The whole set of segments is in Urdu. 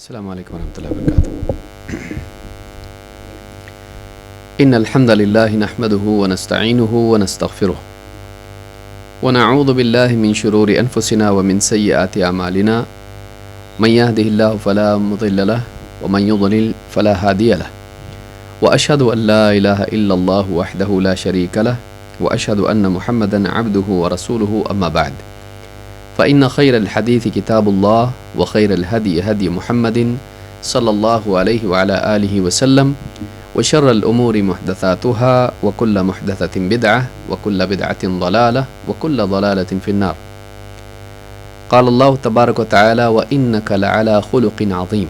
السلام علیکم ورحمۃ اللہ وبرکاتہ۔ ان الحمد للہ نحمده ونستعینه ونستغفره ونعوذ باللہ من شرور انفسنا ومن سیئات اعمالنا من يهده الله فلا مضل له ومن يضلل فلا هادي له واشهد ان لا اله الا الله وحده لا شريك له واشهد ان محمدا عبده ورسوله اما بعد فإن خير الحديث كتاب الله وخير الهدي هدي محمد صلى الله عليه وعلى آله وسلم وشر الأمور محدثاتها وكل محدثة بدعة وكل بدعة ضلالة وكل ضلالة في النار. قال الله تبارك وتعالى وإنك لعلى خلق عظيم.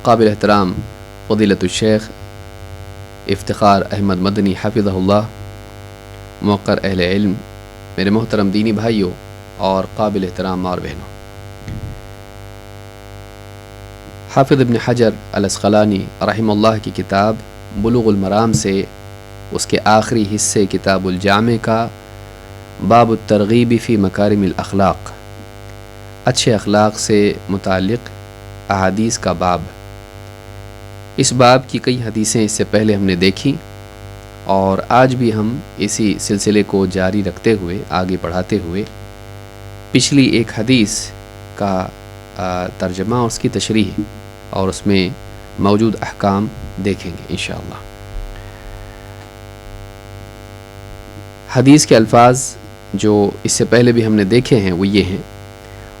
قابل احترام فضیلۃ الشیخ افتخار احمد مدنی حفظہ اللہ، موقر اہل علم، میرے محترم دینی بھائیوں اور قابل احترام ماں اور بہنوں، حافظ ابن حجر العسقلانی رحمہ اللہ کی کتاب بلوغ المرام سے اس کے آخری حصے کتاب الجامع کا باب الترغیب فی مکارم الاخلاق، اچھے اخلاق سے متعلق احادیث کا باب۔ اس باب کی کئی حدیثیں اس سے پہلے ہم نے دیکھی اور آج بھی ہم اسی سلسلے کو جاری رکھتے ہوئے آگے بڑھاتے ہوئے پچھلی ایک حدیث کا ترجمہ اور اس کی تشریح اور اس میں موجود احکام دیکھیں گے انشاءاللہ۔ حدیث کے الفاظ جو اس سے پہلے بھی ہم نے دیکھے ہیں وہ یہ ہیں: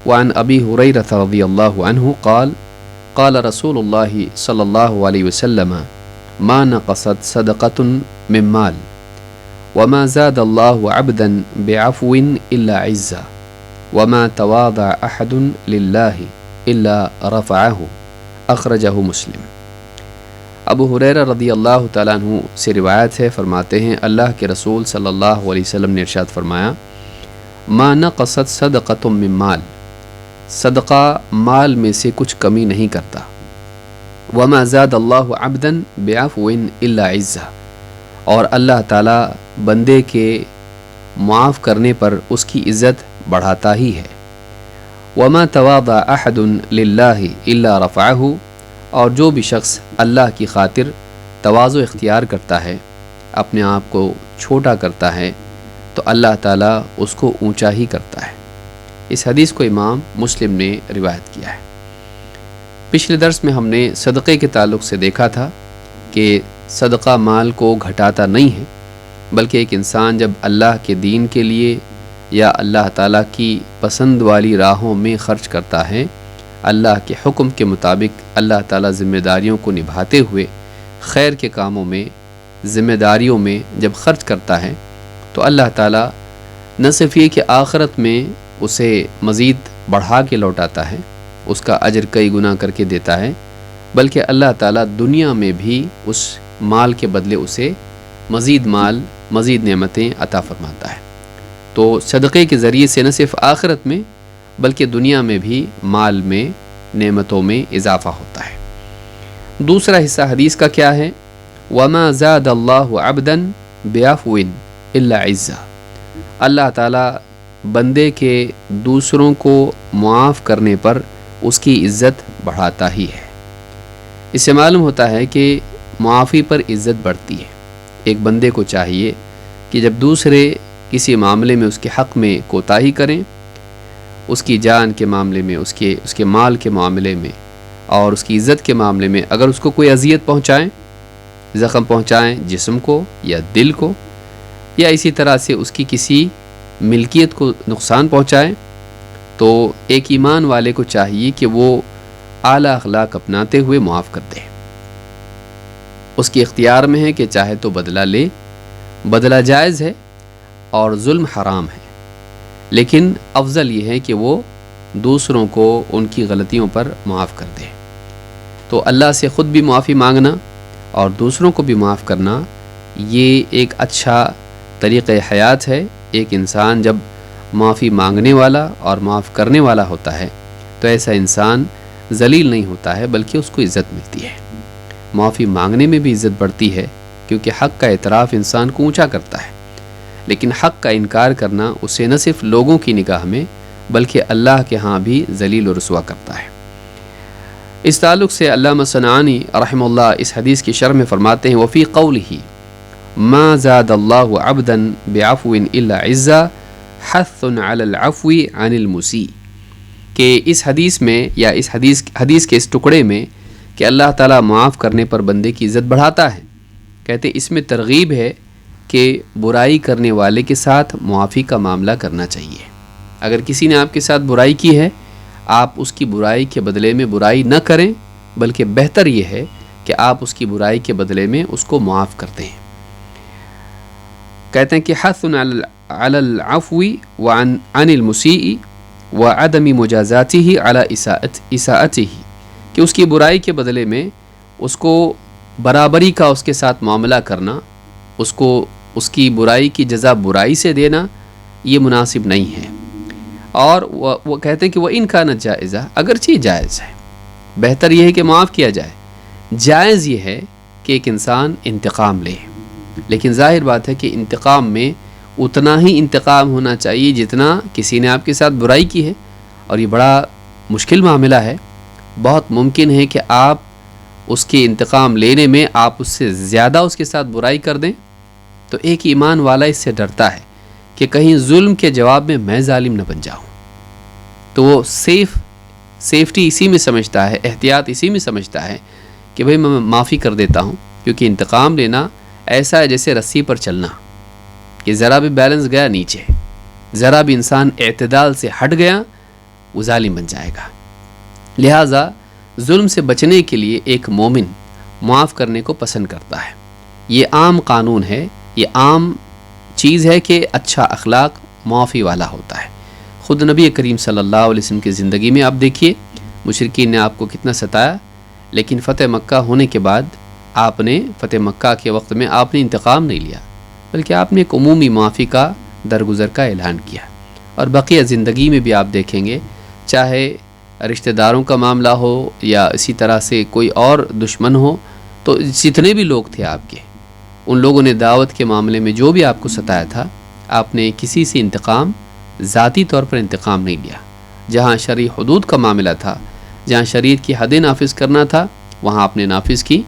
وعن ابی ہریرہ رضی اللہ عنہ قال قال رسول اللہ صلی اللہ علیہ وسلم ما نقصت صدقۃ من مال وما زاد اللہ عبدا بعفو الا عزا وما تواضع احد للہ الا رفعہ، اخرجہ مسلم۔ ابو ہریرہ رضی اللہ تعالیٰ عنہ سے روایت ہے، فرماتے ہیں اللہ کے رسول صلی اللہ علیہ وسلم نے ارشاد فرمایا: ما نقصت صدقۃ من مال، صدقہ مال میں سے کچھ کمی نہیں کرتا، وما زاد اللہ عبدا بعفو الا عزا، اور اللہ تعالیٰ بندے کے معاف کرنے پر اس کی عزت بڑھاتا ہی ہے، وما تواضع احد للہ الا رفعہ، اور جو بھی شخص اللہ کی خاطر تواضع اختیار کرتا ہے، اپنے آپ کو چھوٹا کرتا ہے، تو اللہ تعالیٰ اس کو اونچا ہی کرتا ہے۔ اس حدیث کو امام مسلم نے روایت کیا ہے۔ پچھلے درس میں ہم نے صدقے کے تعلق سے دیکھا تھا کہ صدقہ مال کو گھٹاتا نہیں ہے، بلکہ ایک انسان جب اللہ کے دین کے لیے یا اللہ تعالیٰ کی پسند والی راہوں میں خرچ کرتا ہے، اللہ کے حکم کے مطابق اللہ تعالیٰ ذمہ داریوں کو نبھاتے ہوئے خیر کے کاموں میں، ذمہ داریوں میں جب خرچ کرتا ہے، تو اللہ تعالیٰ نہ صرف یہ کہ آخرت میں اسے مزید بڑھا کے لوٹاتا ہے، اس کا اجر کئی گنا کر کے دیتا ہے، بلکہ اللہ تعالیٰ دنیا میں بھی اس مال کے بدلے اسے مزید مال، مزید نعمتیں عطا فرماتا ہے۔ تو صدقے کے ذریعے سے نہ صرف آخرت میں بلکہ دنیا میں بھی مال میں، نعمتوں میں اضافہ ہوتا ہے۔ دوسرا حصہ حدیث کا کیا ہے؟ وما زاد اللہ عبدا بعفو الا عزا، اللہ تعالیٰ بندے کے دوسروں کو معاف کرنے پر اس کی عزت بڑھاتا ہی ہے۔ اس سے معلوم ہوتا ہے کہ معافی پر عزت بڑھتی ہے۔ ایک بندے کو چاہیے کہ جب دوسرے کسی معاملے میں اس کے حق میں کوتاہی کریں، اس کی جان کے معاملے میں، اس کے مال کے معاملے میں اور اس کی عزت کے معاملے میں، اگر اس کو کوئی اذیت پہنچائیں، زخم پہنچائیں جسم کو یا دل کو، یا اسی طرح سے اس کی کسی ملکیت کو نقصان پہنچائیں، تو ایک ایمان والے کو چاہیے کہ وہ اعلیٰ اخلاق اپناتے ہوئے معاف کر دے۔ اس کے اختیار میں ہے کہ چاہے تو بدلہ لے، بدلہ جائز ہے اور ظلم حرام ہے، لیکن افضل یہ ہے کہ وہ دوسروں کو ان کی غلطیوں پر معاف کر دے۔ تو اللہ سے خود بھی معافی مانگنا اور دوسروں کو بھی معاف کرنا، یہ ایک اچھا طریقہ حیات ہے۔ ایک انسان جب معافی مانگنے والا اور معاف کرنے والا ہوتا ہے تو ایسا انسان ذلیل نہیں ہوتا ہے بلکہ اس کو عزت ملتی ہے۔ معافی مانگنے میں بھی عزت بڑھتی ہے کیونکہ حق کا اعتراف انسان کو اونچا کرتا ہے، لیکن حق کا انکار کرنا اسے نہ صرف لوگوں کی نگاہ میں بلکہ اللہ کے ہاں بھی ذلیل و رسوا کرتا ہے۔ اس تعلق سے علامہ صنعانی رحمہ اللہ اس حدیث کی شرح میں فرماتے ہیں وفی قولہ ما زاد اللہ عبدا بعفو الا عزا حث علی العفو عن المسیء، کہ اس حدیث میں یا اس حدیث کے اس ٹکڑے میں کہ اللہ تعالیٰ معاف کرنے پر بندے کی عزت بڑھاتا ہے، کہتے اس میں ترغیب ہے کہ برائی کرنے والے کے ساتھ معافی کا معاملہ کرنا چاہیے۔ اگر کسی نے آپ کے ساتھ برائی کی ہے، آپ اس کی برائی کے بدلے میں برائی نہ کریں، بلکہ بہتر یہ ہے کہ آپ اس کی برائی کے بدلے میں اس کو معاف کرتے ہیں۔ کہتے ہیں کہ حث علی العفو عن المسیء وعدم مجازاتہ علی اساءتہ، کہ اس کی برائی کے بدلے میں اس کو برابری کا اس کے ساتھ معاملہ کرنا، اس کو اس کی برائی کی جزا برائی سے دینا، یہ مناسب نہیں ہے۔ اور وہ کہتے ہیں کہ وہ ان کا نہ جائزہ، اگرچہ جائز ہے، بہتر یہ ہے کہ معاف کیا جائے۔ جائز یہ ہے کہ ایک انسان انتقام لے، لیکن ظاہر بات ہے کہ انتقام میں اتنا ہی انتقام ہونا چاہیے جتنا کسی نے آپ کے ساتھ برائی کی ہے، اور یہ بڑا مشکل معاملہ ہے۔ بہت ممکن ہے کہ آپ اس کے انتقام لینے میں آپ اس سے زیادہ اس کے ساتھ برائی کر دیں، تو ایک ایمان والا اس سے ڈرتا ہے کہ کہیں ظلم کے جواب میں ظالم نہ بن جاؤں، تو وہ سیفٹی اسی میں سمجھتا ہے، احتیاط اسی میں سمجھتا ہے کہ بھئی میں معافی کر دیتا ہوں، کیونکہ انتقام لینا ایسا ہے جیسے رسی پر چلنا، کہ ذرا بھی بیلنس گیا نیچے، ذرا بھی انسان اعتدال سے ہٹ گیا وہ ظالم بن جائے گا۔ لہٰذا ظلم سے بچنے کے لیے ایک مومن معاف کرنے کو پسند کرتا ہے۔ یہ عام قانون ہے، یہ عام چیز ہے کہ اچھا اخلاق معافی والا ہوتا ہے۔ خود نبی کریم صلی اللہ علیہ وسلم کی زندگی میں آپ دیکھیے مشرکین نے آپ کو کتنا ستایا، لیکن فتح مکہ ہونے کے بعد آپ نے فتح مکہ کے وقت میں آپ نے انتقام نہیں لیا، بلکہ آپ نے ایک عمومی معافی کا درگزر کا اعلان کیا۔ اور بقیہ زندگی میں بھی آپ دیکھیں گے، چاہے رشتہ داروں کا معاملہ ہو یا اسی طرح سے کوئی اور دشمن ہو، تو جتنے بھی لوگ تھے آپ کے، ان لوگوں نے دعوت کے معاملے میں جو بھی آپ کو ستایا تھا، آپ نے کسی سے انتقام ذاتی طور پر انتقام نہیں لیا۔ جہاں شرعی حدود کا معاملہ تھا، جہاں شریعت کی حدیں نافذ کرنا تھا، وہاں آپ نے نافذ کی،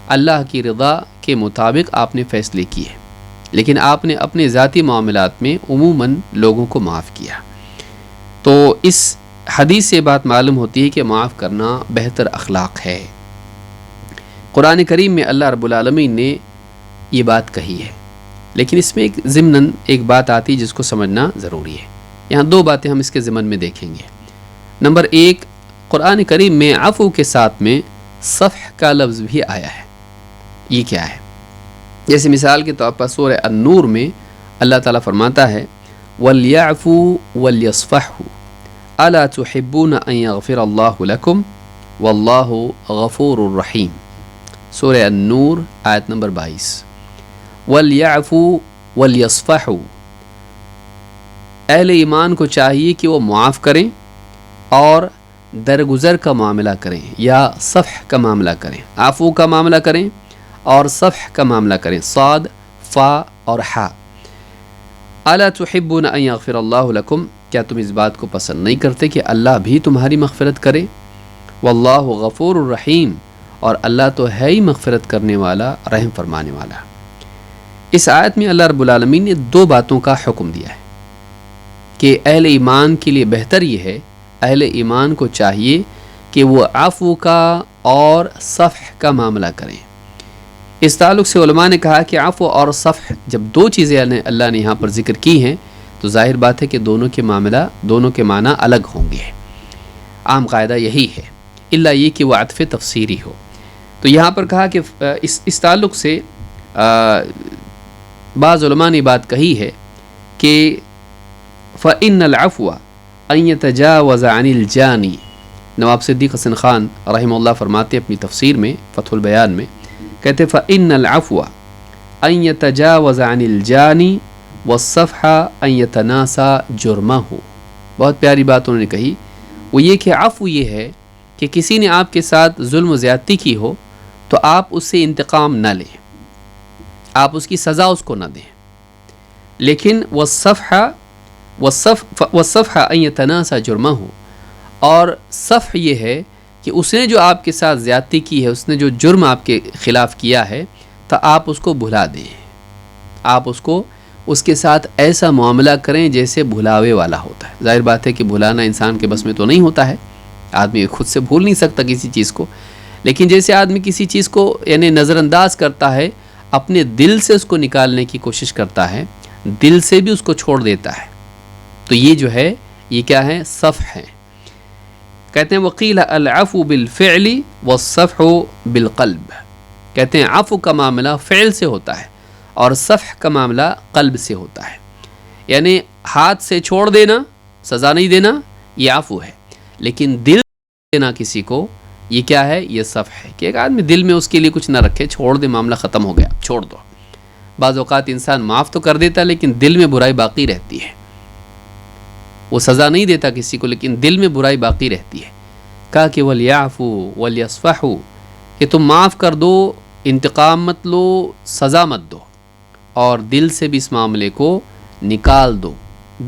اللہ کی رضا کے مطابق آپ نے فیصلے کیے، لیکن آپ نے اپنے ذاتی معاملات میں عموماً لوگوں کو معاف کیا۔ تو اس حدیث سے بات معلوم ہوتی ہے کہ معاف کرنا بہتر اخلاق ہے۔ قرآن کریم میں اللہ رب العالمین نے یہ بات کہی ہے، لیکن اس میں ایک ضمناً ایک بات آتی ہے جس کو سمجھنا ضروری ہے۔ یہاں دو باتیں ہم اس کے ضمن میں دیکھیں گے۔ نمبر ایک، قرآن کریم میں عفو کے ساتھ میں صفح کا لفظ بھی آیا ہے۔ یہ کیا ہے؟ جیسے مثال کے طور پر سورہ النور میں اللہ تعالیٰ فرماتا ہے وَلْيَعْفُوا وَلْيَصْفَحُوا أَلَا تُحِبُّونَ أَن يَغْفِرَ اللَّهُ لَكُمْ وَاللَّهُ غَفُورٌ رَحِيمٌ۔ سورہ النور آیت نمبر 22۔ وَلْيَعْفُوا وَلْيَصْفَحُوا، اہل ایمان کو چاہیے کہ وہ معاف کریں اور درگزر کا معاملہ کریں، یا صفح کا معاملہ کریں، عفو کا معاملہ کریں اور صفح کا معاملہ کریں، صاد، فا اور حا۔ الا تحبون ان یغفر اللہ لکم، کیا تم اس بات کو پسند نہیں کرتے کہ اللہ بھی تمہاری مغفرت کرے؟ واللہ غفور الرحیم، اور اللہ تو ہے ہی مغفرت کرنے والا، رحم فرمانے والا۔ اس آیت میں اللہ رب العالمین نے دو باتوں کا حکم دیا ہے کہ اہل ایمان کے لیے بہتر یہ ہے، اہل ایمان کو چاہیے کہ وہ عفو کا اور صفح کا معاملہ کریں۔ اس تعلق سے علماء نے کہا کہ عفو اور صفح جب دو چیزیں اللہ نے یہاں پر ذکر کی ہیں تو ظاہر بات ہے کہ دونوں کے معنی الگ ہوں گے۔ عام قاعدہ یہی ہے، الا یہ کہ وہ عطف تفسیری ہو۔ تو یہاں پر کہا کہ اس تعلق سے بعض علماء نے بات کہی ہے کہ فَإِنَّ الْعَفْوَ أَن يَتَجَاوَزَ عَنِ الْجَانِي۔ نواب صدیق حسن خان رحمہ اللہ فرماتے اپنی تفسیر میں فتح البیان میں، کہتے فَإِنَّ الْعَفْوَ أَن يَتَجَاوَزَ عَنِ الْجَانِي وَالصَّفْحَ أَن يَتَنَاسَى جُرْمَهُ۔ بہت پیاری بات انہوں نے کہی، وہ یہ کہ عفو یہ ہے کہ کسی نے آپ کے ساتھ ظلم و زیادتی کی ہو تو آپ اس سے انتقام نہ لیں، آپ اس کی سزا اس کو نہ دیں، لیکن والصفحہ والصفح ان یتناسى جرمہ، اور صفح یہ ہے کہ اس نے جو آپ کے ساتھ زیادتی کی ہے، اس نے جو جرم آپ کے خلاف کیا ہے، تو آپ اس کو بھلا دیں، آپ اس کے ساتھ ایسا معاملہ کریں جیسے بھلاوے والا ہوتا ہے۔ ظاہر بات ہے کہ بھلانا انسان کے بس میں تو نہیں ہوتا ہے، آدمی خود سے بھول نہیں سکتا کسی چیز کو، لیکن جیسے آدمی کسی چیز کو یعنی نظر انداز کرتا ہے، اپنے دل سے اس کو نکالنے کی کوشش کرتا ہے، دل سے بھی اس کو چھوڑ دیتا ہے، تو یہ جو ہے یہ کیا ہے؟ صفح ہے۔ کہتے ہیں وقیل العفو بالفعل والصفح بالقلب، کہتے ہیں عفو کا معاملہ فعل سے ہوتا ہے اور صفح کا معاملہ قلب سے ہوتا ہے، یعنی ہاتھ سے چھوڑ دینا، سزا نہیں دینا، یہ عفو ہے، لیکن دل دینا کسی کو، یہ کیا ہے؟ یہ صفح ہے، کہ ایک آدمی دل میں اس کے لیے کچھ نہ رکھے، چھوڑ دے، معاملہ ختم ہو گیا، چھوڑ دو۔ بعض اوقات انسان معاف تو کر دیتا لیکن دل میں برائی باقی رہتی ہے، وہ سزا نہیں دیتا کسی کو لیکن دل میں برائی باقی رہتی ہے۔ کہا کہ وَلْيَعْفُوا وَلْيَصْفَحُوا، کہ تم معاف کر دو، انتقام مت لو، سزا مت دو، اور دل سے بھی اس معاملے کو نکال دو،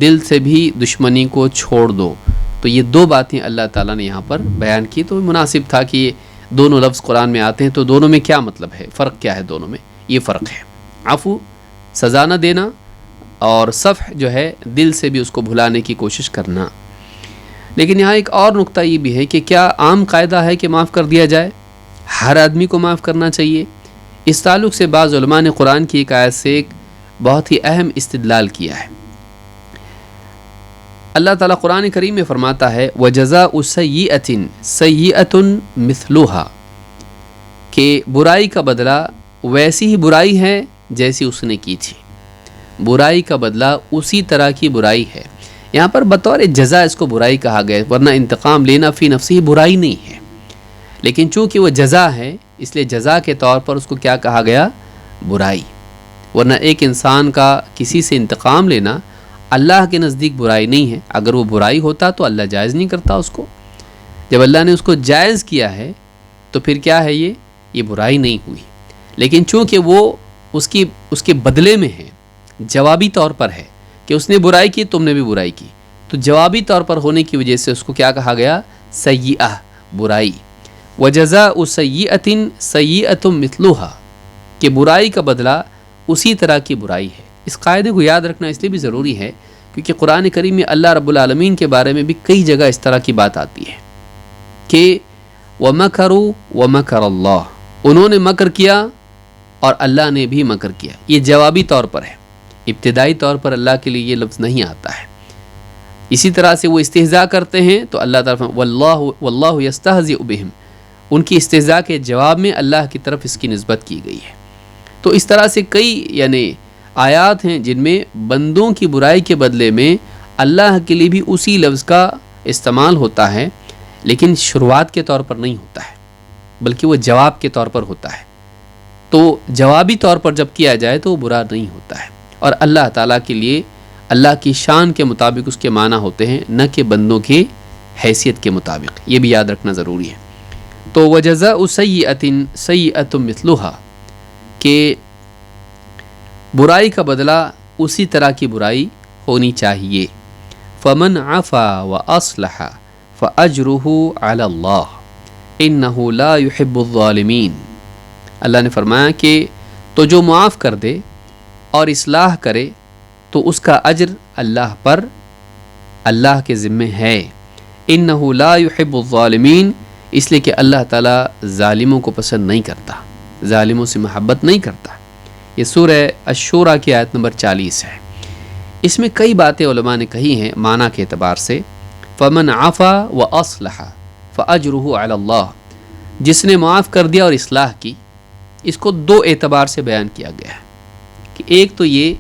دل سے بھی دشمنی کو چھوڑ دو۔ تو یہ دو باتیں اللہ تعالیٰ نے یہاں پر بیان کی، تو مناسب تھا کہ یہ دونوں لفظ قرآن میں آتے ہیں، تو دونوں میں کیا مطلب ہے، فرق کیا ہے دونوں میں؟ یہ فرق ہے، عفو سزا نہ دینا، اور صفح جو ہے دل سے بھی اس کو بھلانے کی کوشش کرنا۔ لیکن یہاں ایک اور نقطہ یہ بھی ہے کہ کیا عام قاعدہ ہے کہ معاف کر دیا جائے، ہر آدمی کو معاف کرنا چاہیے؟ اس تعلق سے بعض علماء نے قرآن کی ایک آیت سے ایک بہت ہی اہم استدلال کیا ہے۔ اللہ تعالیٰ قرآن کریم میں فرماتا ہے وَجَزَاءُ سَيِّئَةٍ سَيِّئَةٌ مِثْلُهَا، کہ برائی کا بدلہ ویسی ہی برائی ہے جیسی اس نے کی تھی، برائی کا بدلہ اسی طرح کی برائی ہے۔ یہاں پر بطور جزا اس کو برائی کہا گیا، ورنہ انتقام لینا فی نفسی برائی نہیں ہے، لیکن چونکہ وہ جزا ہے اس لیے جزا کے طور پر اس کو کیا کہا گیا؟ برائی۔ ورنہ ایک انسان کا کسی سے انتقام لینا اللہ کے نزدیک برائی نہیں ہے، اگر وہ برائی ہوتا تو اللہ جائز نہیں کرتا اس کو، جب اللہ نے اس کو جائز کیا ہے تو پھر کیا ہے؟ یہ برائی نہیں ہوئی، لیکن چونکہ وہ اس کے بدلے میں ہے، جوابی طور پر ہے کہ اس نے برائی کی تم نے بھی برائی کی، تو جوابی طور پر ہونے کی وجہ سے اس کو کیا کہا گیا؟ سیئہ، برائی۔ وَجَزَاءُ سَيِّئَةٍ سَيِّئَةٌ مِثْلُهَا، کہ برائی کا بدلہ اسی طرح کی برائی ہے۔ اس قاعدے کو یاد رکھنا اس لیے بھی ضروری ہے کیونکہ قرآن کریم میں اللہ رب العالمین کے بارے میں بھی کئی جگہ اس طرح کی بات آتی ہے کہ وَمَكَرُوا وَمَكَرَ اللَّهُ، انہوں نے مکر کیا اور اللہ نے بھی مکر کیا۔ یہ جوابی طور پر ہے، ابتدائی طور پر اللہ کے لیے یہ لفظ نہیں آتا ہے۔ اسی طرح سے وہ استہزاء کرتے ہیں تو اللہ تعالیٰ واللہ یستہزئ بہم، ان کی استہزاء کے جواب میں اللہ کی طرف اس کی نسبت کی گئی ہے۔ تو اس طرح سے کئی یعنی آیات ہیں جن میں بندوں کی برائی کے بدلے میں اللہ کے لیے بھی اسی لفظ کا استعمال ہوتا ہے، لیکن شروعات کے طور پر نہیں ہوتا ہے بلکہ وہ جواب کے طور پر ہوتا ہے۔ تو جوابی طور پر جب کیا جائے تو وہ برا نہیں ہوتا ہے، اور اللہ تعالیٰ کے لیے اللہ کی شان کے مطابق اس کے معنی ہوتے ہیں، نہ کہ بندوں کی حیثیت کے مطابق، یہ بھی یاد رکھنا ضروری ہے۔ تو وَجَزَاءُ سَيِّئَةٍ سَيِّئَةٌ مِثْلُهَا، کہ برائی کا بدلہ اسی طرح کی برائی ہونی چاہیے۔ فَمَنْ عَفَا وَأَصْلَحَ فَأَجْرُهُ عَلَى اللَّهِ إِنَّهُ لَا يُحِبُّ الظَّالِمِينَ، اللہ نے فرمایا کہ تو جو معاف کر دے اور اصلاح کرے تو اس کا اجر اللہ پر، اللہ کے ذمے ہے۔ إِنَّهُ لَا يُحِبُّ الظَّالِمِينَ، اس لیے کہ اللہ تعالیٰ ظالموں کو پسند نہیں کرتا، ظالموں سے محبت نہیں کرتا۔ یہ سورہ الشورى کی آیت نمبر 40 ہے۔ اس میں کئی باتیں علماء نے کہی ہیں معنی کے اعتبار سے۔ فَمَنْ عَفَا وَأَصْلَحَ فَأَجْرُهُ عَلَى اللَّهِ، جس نے معاف کر دیا اور اصلاح کی، اس کو دو اعتبار سے بیان کیا گیا ہے کہ ایک تو یہ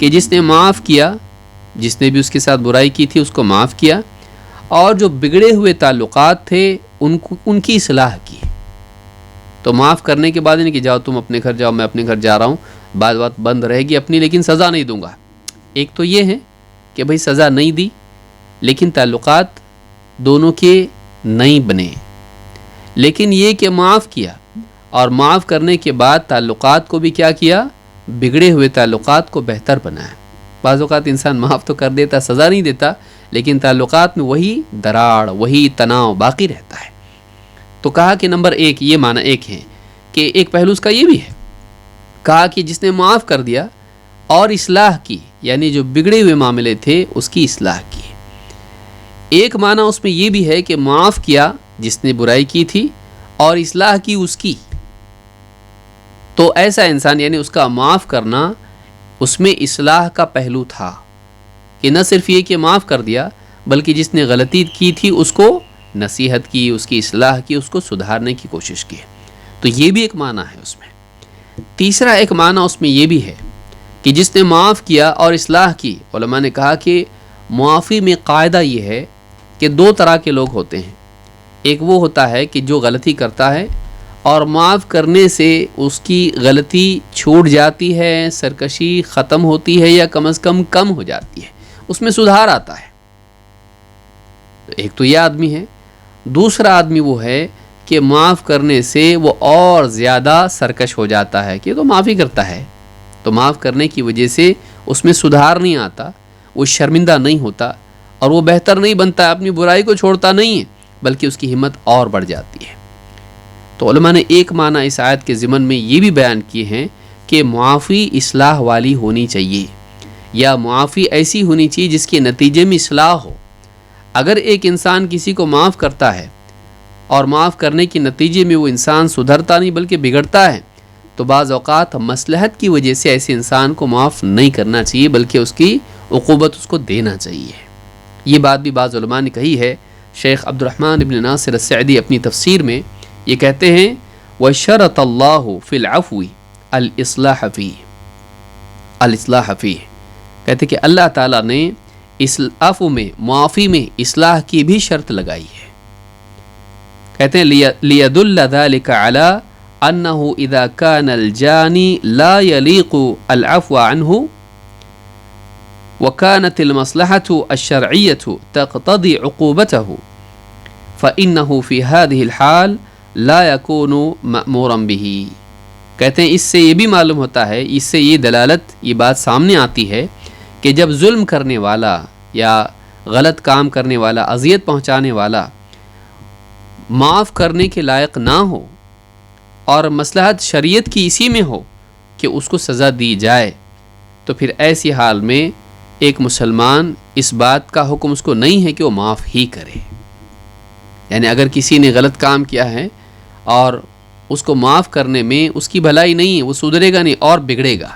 کہ جس نے معاف کیا، جس نے بھی اس کے ساتھ برائی کی تھی اس کو معاف کیا، اور جو بگڑے ہوئے تعلقات تھے ان کی اصلاح کی۔ تو معاف کرنے کے بعد نہیں کہ جاؤ تم اپنے گھر جاؤ، میں اپنے گھر جا رہا ہوں، بعد بات بند رہے گی اپنی لیکن سزا نہیں دوں گا۔ ایک تو یہ ہے کہ بھئی سزا نہیں دی لیکن تعلقات دونوں کے نہیں بنے، لیکن یہ کہ معاف کیا اور معاف کرنے کے بعد تعلقات کو بھی کیا کیا؟ بگڑے ہوئے تعلقات کو بہتر بنایا۔ بعض اوقات انسان معاف تو کر دیتا، سزا نہیں دیتا، لیکن تعلقات میں وہی دراڑ، وہی تناؤ باقی رہتا ہے۔ تو کہا کہ نمبر 1 یہ معنی ایک ہے کہ ایک پہلو اس کا یہ بھی ہے، کہا کہ جس نے معاف کر دیا اور اصلاح کی، یعنی جو بگڑے ہوئے معاملے تھے اس کی اصلاح کی۔ ایک معنی اس میں یہ بھی ہے کہ معاف کیا جس نے برائی کی تھی اور اصلاح کی اس کی، تو ایسا انسان یعنی اس کا معاف کرنا اس میں اصلاح کا پہلو تھا کہ نہ صرف یہ کہ معاف کر دیا بلکہ جس نے غلطی کی تھی اس کو نصیحت کی، اس کی اصلاح کی، اس کو سدھارنے کی کوشش کی۔ تو یہ بھی ایک معنی ہے اس میں۔ تیسرا ایک معنی اس میں یہ بھی ہے کہ جس نے معاف کیا اور اصلاح کی، علماء نے کہا کہ معافی میں قاعدہ یہ ہے کہ 2 طرح کے لوگ ہوتے ہیں۔ ایک وہ ہوتا ہے کہ جو غلطی کرتا ہے اور معاف کرنے سے اس کی غلطی چھوٹ جاتی ہے، سرکشی ختم ہوتی ہے یا کم از کم ہو جاتی ہے، اس میں سدھار آتا ہے۔ ایک تو یہ آدمی ہے۔ دوسرا آدمی وہ ہے کہ معاف کرنے سے وہ اور زیادہ سرکش ہو جاتا ہے کہ تو معافی کرتا ہے، تو معاف کرنے کی وجہ سے اس میں سدھار نہیں آتا، وہ شرمندہ نہیں ہوتا اور وہ بہتر نہیں بنتا، اپنی برائی کو چھوڑتا نہیں ہے بلکہ اس کی ہمت اور بڑھ جاتی ہے۔ تو علماء نے ایک معنی اس آیت کے ضمن میں یہ بھی بیان کیے ہیں کہ معافی اصلاح والی ہونی چاہیے، یا معافی ایسی ہونی چاہیے جس کے نتیجے میں اصلاح ہو۔ اگر ایک انسان کسی کو معاف کرتا ہے اور معاف کرنے کے نتیجے میں وہ انسان سدھرتا نہیں بلکہ بگڑتا ہے، تو بعض اوقات مصلحت کی وجہ سے ایسے انسان کو معاف نہیں کرنا چاہیے بلکہ اس کی عقوبت اس کو دینا چاہیے۔ یہ بات بھی بعض علماء نے کہی ہے۔ شیخ عبد الرحمن ابن ناصر السعدی اپنی تفسیر میں یہ کہتے ہیں وَشَرَطَ اللَّهُ فِي الْعَفْوِ الْإِصْلَاحَ فِيهِ، کہتے کہ اللہ تعالیٰ نے اس عفو میں، معافی میں اصلاح کی بھی شرط لگائی ہے۔ کہتے ہیں لِيَدُلَّ ذَلِكَ عَلَىٰ أَنَّهُ إِذَا كَانَ الْجَانِي لَا يَلِيقُ الْعَفْوَ عَنْهُ وَكَانَتِ الْمَصْلَحَةُ الشَّرْعِيَّةُ تَقْتَضِي عُقُوبَتَهُ فَإِنَّهُ فِي هَذِهِ الْحَالِ لَا يَكُونُ مَأْمُورًا بِهِ۔ کہتے ہیں اس سے یہ بھی معلوم ہوتا ہے، اس سے یہ دلالت، یہ بات سامنے آتی ہے کہ جب ظلم کرنے والا یا غلط کام کرنے والا، اذیت پہنچانے والا معاف کرنے کے لائق نہ ہو اور مصلحت شریعت کی اسی میں ہو کہ اس کو سزا دی جائے، تو پھر ایسی حال میں ایک مسلمان اس بات کا حکم اس کو نہیں ہے کہ وہ معاف ہی کرے۔ یعنی اگر کسی نے غلط کام کیا ہے اور اس کو معاف کرنے میں اس کی بھلائی نہیں ہے، وہ سدھرے گا نہیں اور بگڑے گا،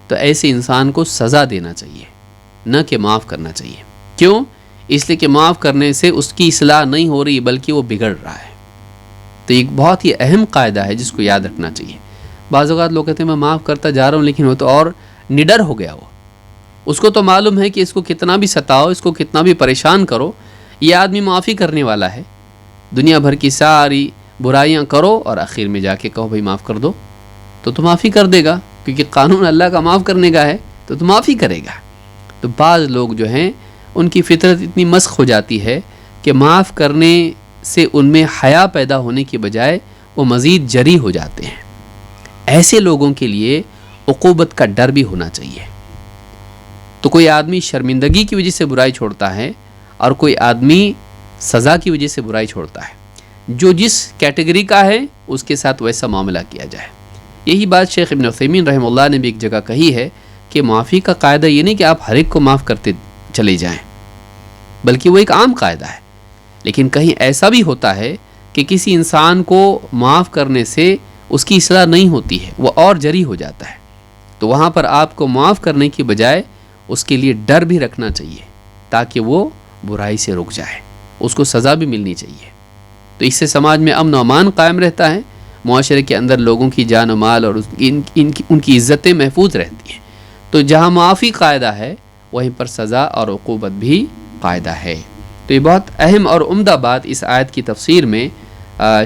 تو ایسے انسان کو سزا دینا چاہیے، نہ کہ معاف کرنا چاہیے۔ کیوں؟ اس لیے کہ معاف کرنے سے اس کی اصلاح نہیں ہو رہی بلکہ وہ بگڑ رہا ہے۔ تو ایک بہت ہی اہم قاعدہ ہے جس کو یاد رکھنا چاہیے۔ بعض اوقات لوگ کہتے ہیں میں معاف کرتا جا رہا ہوں لیکن وہ تو اور نڈر ہو گیا، وہ اس کو تو معلوم ہے کہ اس کو کتنا بھی ستاؤ، اس کو کتنا بھی پریشان کرو، یہ آدمی معافی کرنے والا ہے، دنیا بھر کی ساری برائیاں کرو اور آخر میں جا کے کہو بھائی معاف کر دو، تو معافی کر دے گا، کیونکہ قانون اللہ کا معاف کرنے کا ہے تو معافی کرے گا۔ تو بعض لوگ جو ہیں ان کی فطرت اتنی مسخ ہو جاتی ہے کہ معاف کرنے سے ان میں حیا پیدا ہونے کی بجائے وہ مزید جری ہو جاتے ہیں۔ ایسے لوگوں کے لیے عقوبت کا ڈر بھی ہونا چاہیے۔ تو کوئی آدمی شرمندگی کی وجہ سے برائی چھوڑتا ہے اور کوئی آدمی سزا کی وجہ سے برائی چھوڑتا ہے، جو جس کیٹیگری کا ہے اس کے ساتھ ویسا معاملہ کیا جائے۔ یہی بات شیخ ابن عثیمین رحمہ اللہ نے بھی ایک جگہ کہی ہے کہ معافی کا قاعدہ یہ نہیں کہ آپ ہر ایک کو معاف کرتے چلے جائیں، بلکہ وہ ایک عام قاعدہ ہے۔ لیکن کہیں ایسا بھی ہوتا ہے کہ کسی انسان کو معاف کرنے سے اس کی اصلاح نہیں ہوتی ہے، وہ اور جری ہو جاتا ہے، تو وہاں پر آپ کو معاف کرنے کی بجائے اس کے لیے ڈر بھی رکھنا چاہیے تاکہ وہ برائی سے رک جائے، اس کو سزا بھی ملنی چاہیے۔ تو اس سے سماج میں امن و امان قائم رہتا ہے، معاشرے کے اندر لوگوں کی جان و مال اور ان کی عزتیں محفوظ رہتی ہیں۔ تو جہاں معافی قاعدہ ہے وہیں پر سزا اور عقوبت بھی قاعدہ ہے۔ تو یہ بہت اہم اور عمدہ بات اس آیت کی تفسیر میں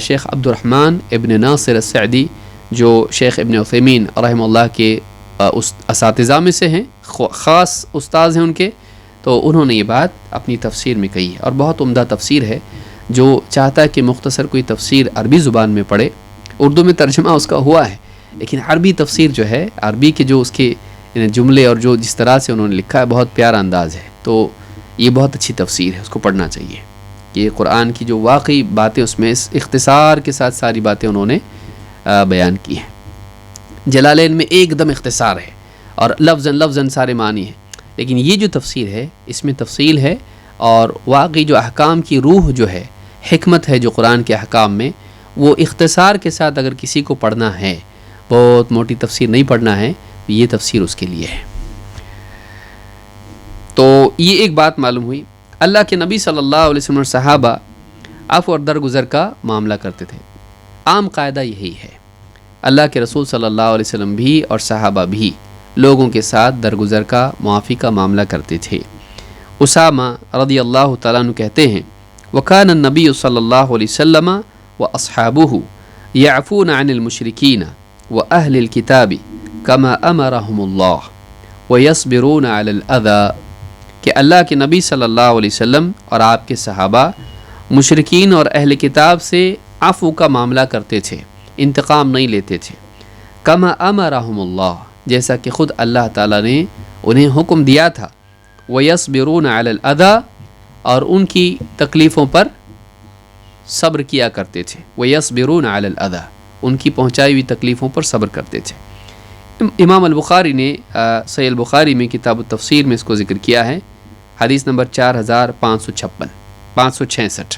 شیخ عبد الرحمن ابن ناصر السعدی، جو شیخ ابن عثیمین رحمہ اللہ کے اساتذہ میں سے ہیں، خاص استاذ ہیں ان کے، تو انہوں نے یہ بات اپنی تفسیر میں کہی ہے، اور بہت عمدہ تفسیر ہے۔ جو چاہتا ہے کہ مختصر کوئی تفسیر عربی زبان میں پڑھے، اردو میں ترجمہ اس کا ہوا ہے، لیکن عربی تفسیر جو ہے، عربی کے جو اس کے جملے اور جو جس طرح سے انہوں نے لکھا ہے بہت پیارا انداز ہے. تو یہ بہت اچھی تفسیر ہے, اس کو پڑھنا چاہیے. یہ قرآن کی جو واقعی باتیں اس میں اختصار کے ساتھ ساری باتیں انہوں نے بیان کی ہیں. جلالین میں ایک دم اختصار ہے اور لفظاً سارے معنی ہیں, لیکن یہ جو تفسیر ہے اس میں تفصیل ہے اور واقعی جو احکام کی روح جو ہے, حکمت ہے جو قرآن کے احکام میں, وہ اختصار کے ساتھ اگر کسی کو پڑھنا ہے, بہت موٹی تفسیر نہیں پڑھنا ہے, یہ تفسیر اس کے لیے ہے. تو یہ ایک بات معلوم ہوئی. اللہ کے نبی صلی اللہ علیہ وسلم اور صحابہ عفو اور درگزر کا معاملہ کرتے تھے. عام قاعدہ یہی ہے, اللہ کے رسول صلی اللہ علیہ وسلم بھی اور صحابہ بھی لوگوں کے ساتھ درگزر کا, معافی کا معاملہ کرتے تھے. اسامہ رضی اللہ تعالیٰ عنہ کہتے ہیں وَكَانَ النَّبِيُّ صلی اللہ علیہ وسلم وَأَصْحَابُهُ يَعْفُونَ عَنِ الْمُشْرِكِينَ وَأَهْلِ الْكِتَابِ كَمَا أَمَرَهُمُ اللَّهُ وَيَصْبِرُونَ عَلَى الْأَذَى کہ اللہ کے نبی صلی اللہ علیہ وسلم اور آپ کے صحابہ مشرکین اور اہل کتاب سے عفو کا معاملہ کرتے تھے, انتقام نہیں لیتے تھے. کما امرہم اللہ, جیسا کہ خود اللہ تعالیٰ نے انہیں حکم دیا تھا. وَيَصْبِرُونَ عَلَى الْأَذَى, اور ان کی تکلیفوں پر صبر کیا کرتے تھے. وَيَصْبِرُونَ عَلَى الْأَذَى, ان کی پہنچائی ہوئی تکلیفوں پر صبر کرتے تھے. امام البخاری نے صحیح البخاری میں کتاب التفسیر میں اس کو ذکر کیا ہے, حدیث نمبر 4566.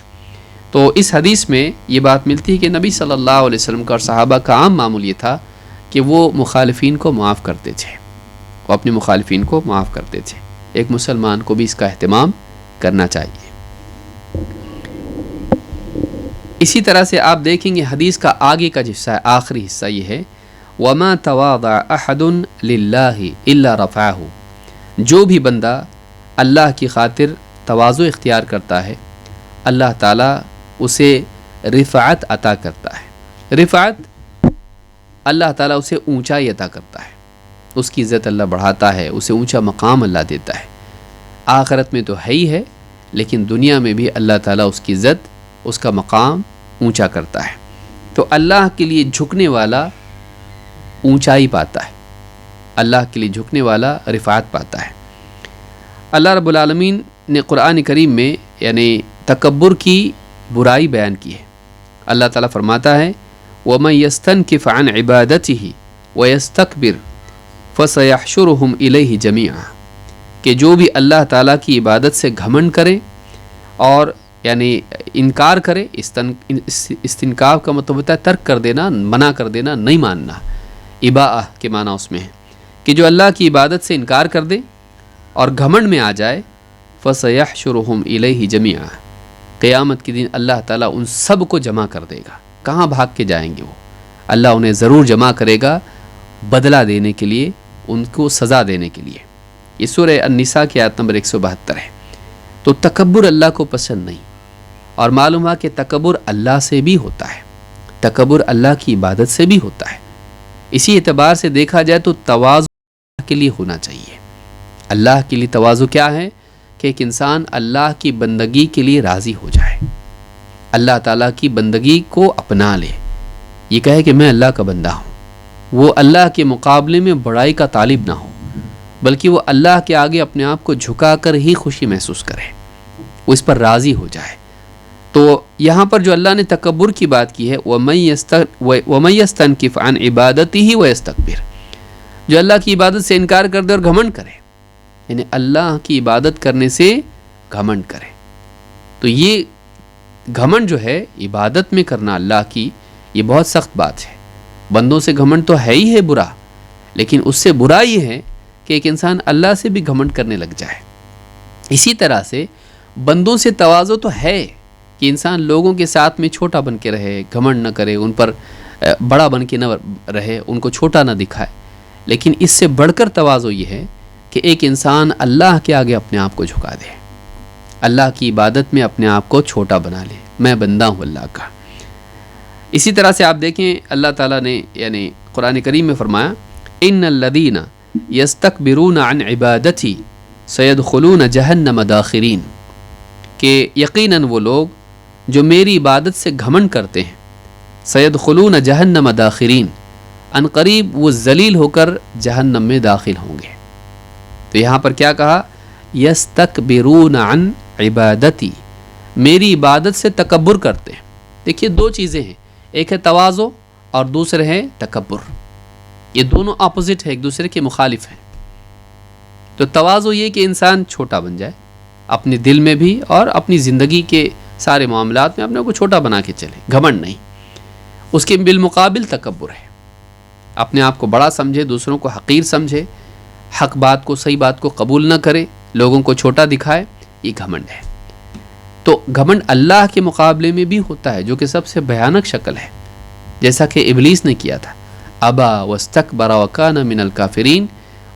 تو اس حدیث میں یہ بات ملتی ہے کہ نبی صلی اللہ علیہ وسلم کا اور صحابہ کا عام معمول یہ تھا کہ وہ مخالفین کو معاف کرتے تھے, وہ اپنے مخالفین کو معاف کرتے تھے. ایک مسلمان کو بھی اس کا اہتمام کرنا چاہیے. اسی طرح سے آپ دیکھیں گے حدیث کا آگے کا حصہ ہے, آخری حصہ یہ ہے وَمَا تَوَاضَعَ أَحَدٌ لِلَّهِ إِلَّا رَفَعَهُ, جو بھی بندہ اللہ کی خاطر تواضع اختیار کرتا ہے اللہ تعالیٰ اسے رفعت عطا کرتا ہے. رفعت اللہ تعالیٰ اسے اونچائی عطا کرتا ہے, اس کی عزت اللہ بڑھاتا ہے, اسے اونچا مقام اللہ دیتا ہے. آخرت میں تو ہے ہی ہے, لیکن دنیا میں بھی اللہ تعالیٰ اس کی عزت, اس کا مقام اونچا کرتا ہے. تو اللہ کے لیے جھکنے والا اونچائی پاتا ہے, اللہ کے لیے جھکنے والا رفعت پاتا ہے. اللہ رب العالمین نے قرآن کریم میں یعنی تکبر کی برائی بیان کی ہے. اللہ تعالیٰ فرماتا ہے وَمَن يَسْتَنْكِفْ عَنْ عِبَادَتِهِ وَيَسْتَكْبِرْ فَسَيَحْشُرُهُمْ إِلَيْهِ جَمِيعًا, کہ جو بھی اللہ تعالیٰ کی عبادت سے گھمنڈ کرے اور یعنی انکار کرے, استنکاف کا مطلب ہوتا ہے ترک کر دینا, منع کر دینا, نہیں ماننا. اباء کے معنی اس میں ہے کہ جو اللہ کی عبادت سے انکار کر دے اور گھمنڈ میں آ جائے, فَسَيَحْشُرُهُمْ إِلَيْهِ جَمِيعًا, قیامت کے دن اللہ تعالیٰ ان سب کو جمع کر دے گا. کہاں بھاگ کے جائیں گے وہ, اللہ انہیں ضرور جمع کرے گا بدلہ دینے کے لیے, ان کو سزا دینے کے لیے. یہ سورہ النساء کی آیت نمبر 172 ہے. تو تکبر اللہ کو پسند نہیں, اور معلوم ہے کہ تکبر اللہ سے بھی ہوتا ہے, تکبر اللہ کی عبادت سے بھی ہوتا ہے. اسی اعتبار سے دیکھا جائے تو تواضع کے لیے ہونا چاہیے. اللہ کے لیے تواضع کیا ہے کہ ایک انسان اللہ کی بندگی کے لیے راضی ہو جائے, اللہ تعالیٰ کی بندگی کو اپنا لے, یہ کہے کہ میں اللہ کا بندہ ہوں. وہ اللہ کے مقابلے میں بڑائی کا طالب نہ ہو, بلکہ وہ اللہ کے آگے اپنے آپ کو جھکا کر ہی خوشی محسوس کرے, وہ اس پر راضی ہو جائے. تو یہاں پر جو اللہ نے تکبر کی بات کی ہے وَمَن يَسْتَنْكِفْ عَنْ عِبَادَتِهِ وَيَسْتَكْبِرْ, جو اللہ کی عبادت سے انکار کر دے اور گھمنڈ کرے, یعنی اللہ کی عبادت کرنے سے گھمنڈ کرے. تو یہ گھمنڈ جو ہے عبادت میں کرنا اللہ کی, یہ بہت سخت بات ہے. بندوں سے گھمنڈ تو ہے ہی ہے برا, لیکن اس سے برا یہ ہے کہ ایک انسان اللہ سے بھی گھمنڈ کرنے لگ جائے. اسی طرح سے بندوں سے تواضع تو ہے کہ انسان لوگوں کے ساتھ میں چھوٹا بن کے رہے, گھمنڈ نہ کرے, ان پر بڑا بن کے نہ رہے, ان کو چھوٹا نہ دکھائے. لیکن اس سے بڑھ کر تواضع یہ ہے کہ ایک انسان اللہ کے آگے اپنے آپ کو جھکا دے, اللہ کی عبادت میں اپنے آپ کو چھوٹا بنا لے, میں بندہ ہوں اللہ کا. اسی طرح سے آپ دیکھیں اللہ تعالیٰ نے یعنی قرآن کریم میں فرمایا ان الذین یستکبرون عن عبادتی سیدخلون جہنم داخرین, کہ یقیناً وہ لوگ جو میری عبادت سے گھمنڈ کرتے ہیں, سیدخلون جہنم داخرین, ان قریب وہ ذلیل ہو کر جہنم میں داخل ہوں گے. تو یہاں پر کیا کہا؟ یستکبرون عن عبادتی، میری عبادت سے تکبر کرتے ہیں. دیکھیے دو چیزیں ہیں، ایک ہے تواضع اور دوسرے ہے تکبر. یہ دونوں اپوزٹ ہے، ایک دوسرے کے مخالف ہیں. تو تواضع یہ کہ انسان چھوٹا بن جائے اپنے دل میں بھی اور اپنی زندگی کے سارے معاملات میں اپنے کو چھوٹا بنا کے چلے، گھمنڈ نہیں. اس کے بالمقابل تکبر ہے، اپنے آپ کو بڑا سمجھے، دوسروں کو حقیر سمجھے، حق بات کو، صحیح بات کو قبول نہ کرے، لوگوں کو چھوٹا دکھائے، یہ گھمنڈ ہے. تو گھمنڈ اللہ کے مقابلے میں بھی ہوتا ہے، جو کہ سب سے بھیانک شکل ہے، جیسا کہ ابلیس نے کیا تھا. ابا واستکبر وکان من الکافرین،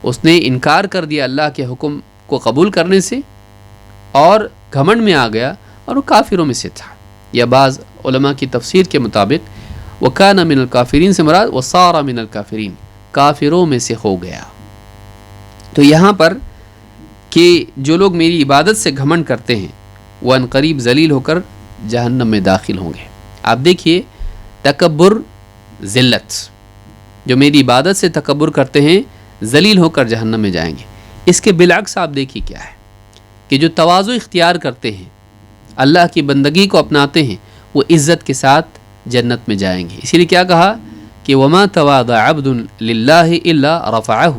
اس نے انکار کر دیا اللہ کے حکم کو قبول کرنے سے اور گھمنڈ میں آ گیا اور وہ کافروں میں سے تھا. یا بعض علماء کی تفسیر کے مطابق وکان من الکافرین سے مراد وصار من الکافرین، کافروں میں سے ہو گیا. تو یہاں پر کہ جو لوگ میری عبادت سے گھمنڈ کرتے ہیں وہ ان قریب ذلیل ہو کر جہنم میں داخل ہوں گے. آپ دیکھیے تکبر ذلت، جو میری عبادت سے تکبر کرتے ہیں ذلیل ہو کر جہنم میں جائیں گے. اس کے بالعکس آپ دیکھیے کیا ہے کہ جو تواضع اختیار کرتے ہیں، اللہ کی بندگی کو اپناتے ہیں، وہ عزت کے ساتھ جنت میں جائیں گے. اسی لیے کیا کہا کہ وما تواضع عبد للہ الا رفعہ،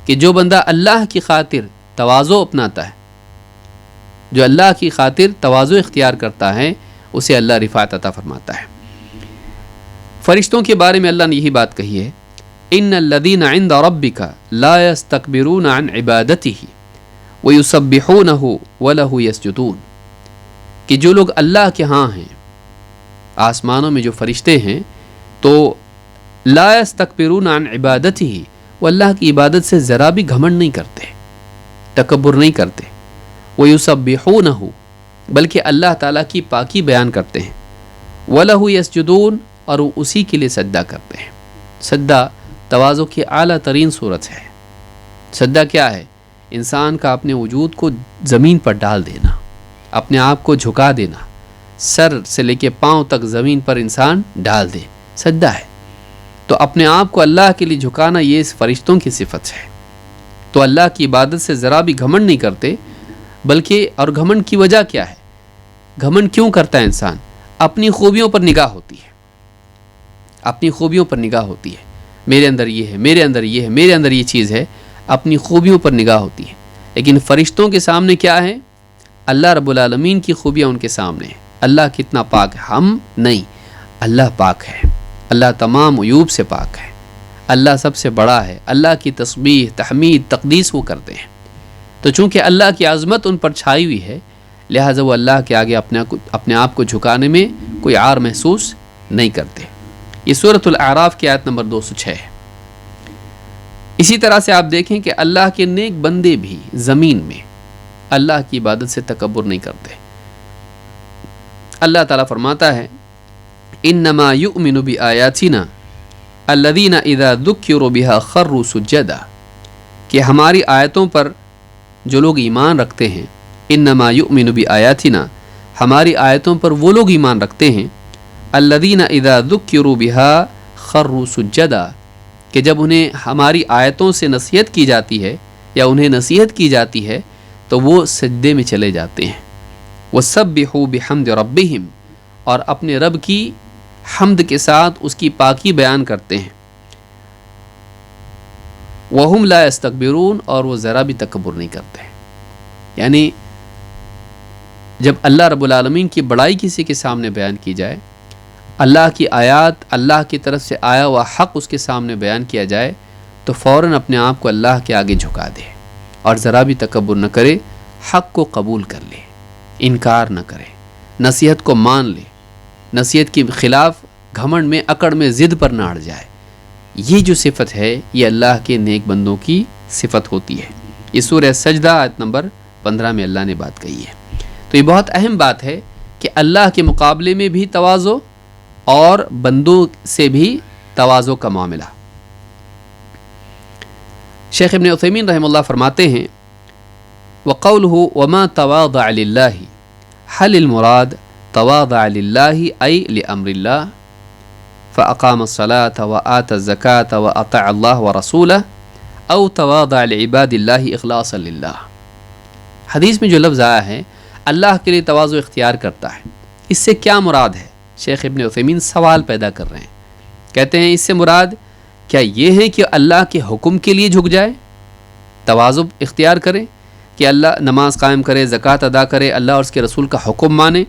کہ جو بندہ اللہ کی خاطر تواضع اپناتا ہے، جو اللہ کی خاطر تواضع اختیار کرتا ہے، اسے اللہ رفعت عطا فرماتا ہے. فرشتوں کے بارے میں اللہ نے یہی بات کہی ہے، ان الذین عند ربک لا یستکبرون عن عبادتہ ویسبحونہ ولہ یسجدون، کہ جو لوگ اللہ کے ہاں ہیں، آسمانوں میں جو فرشتے ہیں، تو لا یستکبرون عن عبادتہ، وہ اللہ کی عبادت سے ذرا بھی گھمنڈ نہیں کرتے، تکبر نہیں کرتے. وَيُسَبِّحُونَهُ، بلکہ اللہ تعالیٰ کی پاکی بیان کرتے ہیں. وَلَهُ يَسْجُدُونَ، اور وہ اسی کے لیے سجدہ کرتے ہیں. سجدہ تواضع کی اعلیٰ ترین صورت ہے. سجدہ کیا ہے؟ انسان کا اپنے وجود کو زمین پر ڈال دینا، اپنے آپ کو جھکا دینا، سر سے لے کے پاؤں تک زمین پر انسان ڈال دے، سجدہ ہے. تو اپنے آپ کو اللہ کے لیے جھکانا یہ اس فرشتوں کی صفت ہے. تو اللہ کی عبادت سے ذرا بھی گھمنڈ نہیں کرتے، بلکہ اور گھمنڈ کی وجہ کیا ہے؟ گھمنڈ کیوں کرتا ہے انسان؟ اپنی خوبیوں پر نگاہ ہوتی ہے، اپنی خوبیوں پر نگاہ ہوتی ہے. میرے اندر یہ ہے، میرے اندر یہ ہے، میرے اندر یہ چیز ہے، اپنی خوبیوں پر نگاہ ہوتی ہے. لیکن فرشتوں کے سامنے کیا ہے؟ اللہ رب العالمین کی خوبیاں ان کے سامنے ہیں. اللہ کتنا پاک ہے، ہم نہیں، اللہ پاک ہے، اللہ تمام عیوب سے پاک ہے، اللہ سب سے بڑا ہے. اللہ کی تسبیح، تحمید، تقدیس وہ کرتے ہیں. تو چونکہ اللہ کی عظمت ان پر چھائی ہوئی ہے، لہٰذا وہ اللہ کے آگے اپنے آپ کو جھکانے میں کوئی عار محسوس نہیں کرتے. یہ سورۃ الاعراف کی آیت نمبر 206 ہے. اسی طرح سے آپ دیکھیں کہ اللہ کے نیک بندے بھی زمین میں اللہ کی عبادت سے تکبر نہیں کرتے. اللہ تعالیٰ فرماتا ہے انما یؤمن بآیاتنا الذین اذا ذکروا بها خروا سجدا، کہ ہماری آیتوں پر جو لوگ ایمان رکھتے ہیں، انما یؤمن بآیاتنا، ہماری آیتوں پر وہ لوگ ایمان رکھتے ہیں، الذین اذا ذکروا بها خروا سجدا، کہ جب انہیں ہماری آیتوں سے نصیحت کی جاتی ہے یا انہیں نصیحت کی جاتی ہے تو وہ سجدے میں چلے جاتے ہیں. وَسَبِّحُوا بِحَمْدِ رَبِّهِمْ، اور اپنے رب کی حمد کے ساتھ اس کی پاکی بیان کرتے ہیں. وَهُمْ لَا يَسْتَكْبِرُونَ، اور وہ ذرا بھی تکبر نہیں کرتے. یعنی جب اللہ رب العالمین کی بڑائی کسی کے سامنے بیان کی جائے، اللہ کی آیات، اللہ کی طرف سے آیا ہوا حق اس کے سامنے بیان کیا جائے، تو فوراً اپنے آپ کو اللہ کے آگے جھکا دے اور ذرا بھی تکبر نہ کرے، حق کو قبول کر لے، انکار نہ کرے، نصیحت کو مان لے، نصیحت کے خلاف گھمنڈ میں، اکڑ میں، ضد پر نہ اڑ جائے. یہ جو صفت ہے یہ اللہ کے نیک بندوں کی صفت ہوتی ہے. یہ سورہ سجدہ آیت نمبر 15 میں اللہ نے بات کہی ہے. تو یہ بہت اہم بات ہے کہ اللہ کے مقابلے میں بھی تواضع اور بندوں سے بھی تواضع کا معاملہ. شیخ ابن عثیمین رحمہ اللہ فرماتے ہیں وَقَوْلُهُ وَمَا تَوَاضَعَ لِلَّهِ، هل المراد تواضع للہ ای لامر اللہ، فأقام الصلاة وآتى الزكاة وأطاع الله ورسوله او تواضع لعباد اللہ اخلاصا للہ. حدیث میں جو لفظ آیا ہے اللہ کے لیے تواضع اختیار کرتا ہے، اس سے کیا مراد ہے؟ شیخ ابن عثیمین سوال پیدا کر رہے ہیں، کہتے ہیں اس سے مراد کیا یہ ہے کہ اللہ کے حکم کے لیے جھک جائے، تواضع اختیار کرے کہ اللہ نماز قائم کرے، زکوٰۃ ادا کرے، اللہ اور اس کے رسول کا حکم مانے،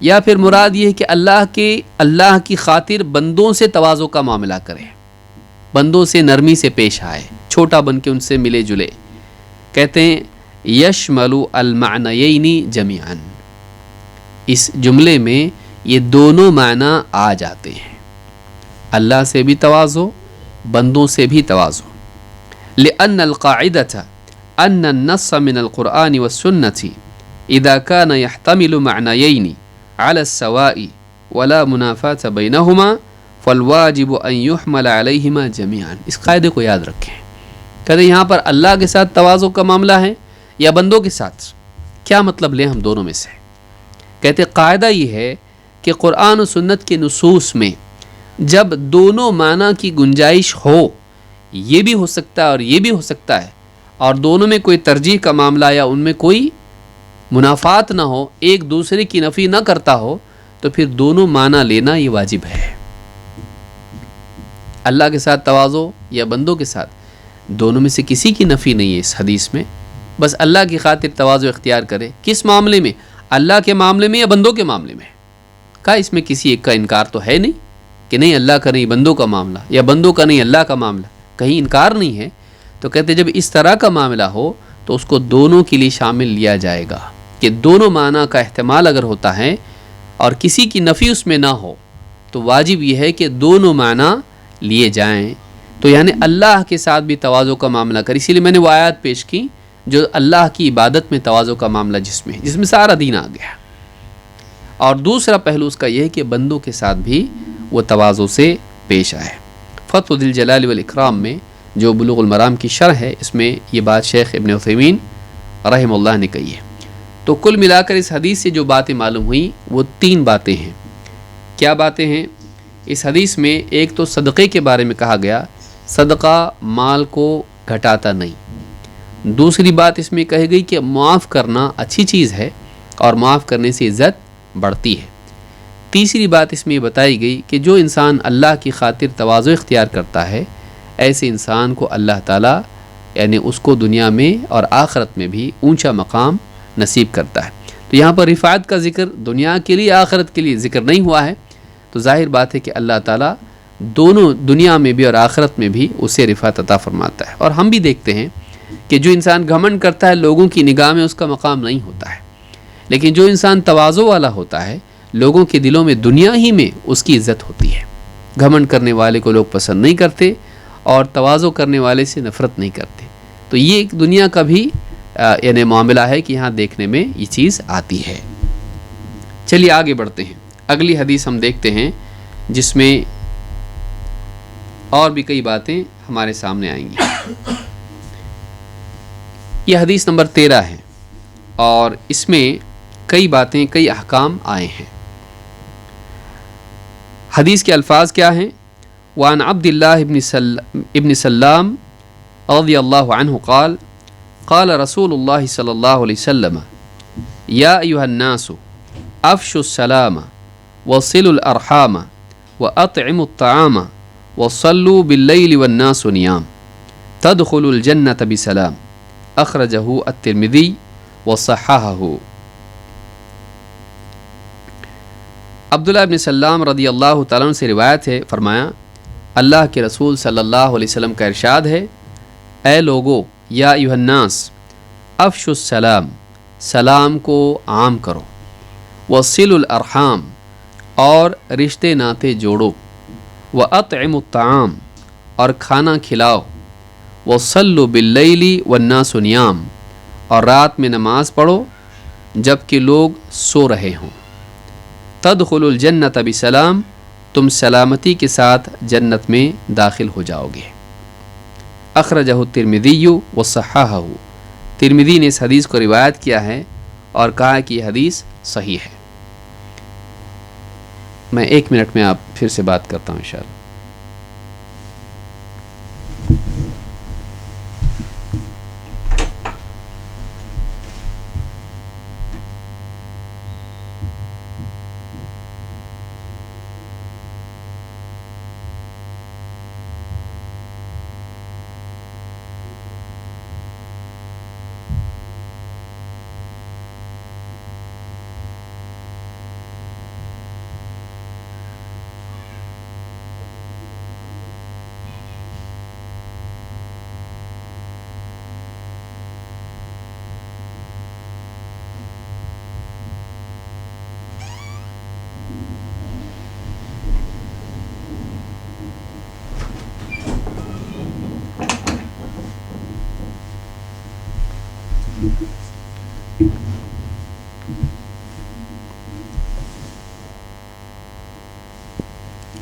یا پھر مراد یہ ہے کہ اللہ کی خاطر بندوں سے تواضع کا معاملہ کرے، بندوں سے نرمی سے پیش آئے، چھوٹا بن کے ان سے ملے جلے. کہتے ہیں یشمل المعنیین جمیعا، اس جملے میں یہ دونوں معنی آ جاتے ہیں، اللہ سے بھی تواضع، بندوں سے بھی تواضع. لأن القاعدة أن النص من القرآن والسنة إذا كان يحتمل معنيين على السواء ولا منافاة بينهما فالواجب ان يحمل علیہما جمیعا. اس قاعدے کو یاد رکھیں. کہتے ہیں یہاں پر اللہ کے ساتھ تواضع کا معاملہ ہے یا بندوں کے ساتھ، کیا مطلب لیں ہم دونوں میں سے؟ کہتے قاعدہ یہ ہے کہ قرآن و سنت کے نصوص میں جب دونوں معنی کی گنجائش ہو، یہ بھی ہو سکتا ہے اور یہ بھی ہو سکتا ہے، اور دونوں میں کوئی ترجیح کا معاملہ یا ان میں کوئی منافات نہ ہو، ایک دوسرے کی نفی نہ کرتا ہو، تو پھر دونوں معنی لینا یہ واجب ہے. اللہ کے ساتھ تواضع یا بندوں کے ساتھ، دونوں میں سے کسی کی نفی نہیں ہے اس حدیث میں. بس اللہ کی خاطر تواضع اختیار کرے. کس معاملے میں؟ اللہ کے معاملے میں یا بندوں کے معاملے میں؟ کہا اس میں کسی ایک کا انکار تو ہے نہیں کہ نہیں اللہ کا نہیں بندوں کا معاملہ، یا بندوں کا نہیں اللہ کا معاملہ، کہیں انکار نہیں ہے. تو کہتے جب اس طرح کا معاملہ ہو تو اس کو دونوں کے لیے شامل لیا جائے گا، کہ دونوں معنی کا احتمال اگر ہوتا ہے اور کسی کی نفی اس میں نہ ہو تو واجب یہ ہے کہ دونوں معنی لیے جائیں. تو یعنی اللہ کے ساتھ بھی تواضع کا معاملہ کر. اسی لیے میں نے وہ آیات پیش کی جو اللہ کی عبادت میں تواضع کا معاملہ جس میں سارا دین آ گیا. اور دوسرا پہلو اس کا یہ ہے کہ بندوں کے ساتھ بھی وہ تواضع سے پیش آئے. فتح ذی الجلال والاکرام میں جو بلوغ المرام کی شرح ہے، اس میں یہ بات شیخ ابن عثیمین رحمہ اللہ نے کہی ہے. تو کل ملا کر اس حدیث سے جو باتیں معلوم ہوئیں وہ 3 باتیں ہیں. کیا باتیں ہیں؟ اس حدیث میں ایک تو صدقے کے بارے میں کہا گیا، صدقہ مال کو گھٹاتا نہیں. دوسری بات اس میں کہی گئی کہ معاف کرنا اچھی چیز ہے اور معاف کرنے سے عزت بڑھتی ہے. تیسری بات اس میں یہ بتائی گئی کہ جو انسان اللہ کی خاطر تواضع اختیار کرتا ہے، ایسے انسان کو اللہ تعالیٰ یعنی اس کو دنیا میں اور آخرت میں بھی اونچا مقام نصیب کرتا ہے. تو یہاں پر رفعت کا ذکر دنیا کے لیے آخرت کے لیے ذکر نہیں ہوا ہے، تو ظاہر بات ہے کہ اللہ تعالیٰ دونوں دنیا میں بھی اور آخرت میں بھی اسے رفعت عطا فرماتا ہے. اور ہم بھی دیکھتے ہیں کہ جو انسان گھمنڈ کرتا ہے لوگوں کی نگاہ میں اس کا مقام نہیں ہوتا ہے، لیکن جو انسان تواضع والا ہوتا ہے لوگوں کے دلوں میں دنیا ہی میں اس کی عزت ہوتی ہے. گھمنڈ کرنے والے کو لوگ پسند نہیں کرتے اور تواضع کرنے والے سے نفرت نہیں کرتے. تو یہ ایک دنیا کا بھی یعنی معاملہ ہے کہ یہاں دیکھنے میں یہ چیز آتی ہے. چلیے آگے بڑھتے ہیں. اگلی حدیث ہم دیکھتے ہیں جس میں اور بھی کئی باتیں ہمارے سامنے آئیں گی. یہ حدیث نمبر 13 ہے اور اس میں کئی باتیں کئی احکام آئے ہیں. حدیث کے الفاظ کیا ہیں؟ وعن عبد اللہ ابن سلام رضی اللہ عنہ قال قال رسول اللہ صلی اللہ علیہ وسلم یا ایھا الناس افشوا السلام وصلوا الارحام واطعموا الطعام وصلوا باللیل والناس نیام تدخلوا الجنة بسلام اخرجہ الترمذی وصححہ. عبداللہ ابن سلام رضی اللہ تعالیٰ عنہ سے روایت ہے، فرمایا اللہ کے رسول صلی اللہ علیہ وسلم کا ارشاد ہے، اے لوگو، یا ایھا الناس افشوا السلام، سلام کو عام کرو، وصلوا الارحام، اور رشتے ناتے جوڑو، واطعموا الطعام، اور کھانا کھلاؤ، وصلوا باللیل والناس نیام، اور رات میں نماز پڑھو جب کہ لوگ سو رہے ہوں. تدخلوا الجنة بسلام، تم سلامتی کے ساتھ جنت میں داخل ہو جاؤ گے. اخرجہ الترمذی وصححہ، ترمذی نے اس حدیث کو روایت کیا ہے اور کہا کہ یہ حدیث صحیح ہے. میں 1 منٹ میں آپ پھر سے بات کرتا ہوں انشاءاللہ.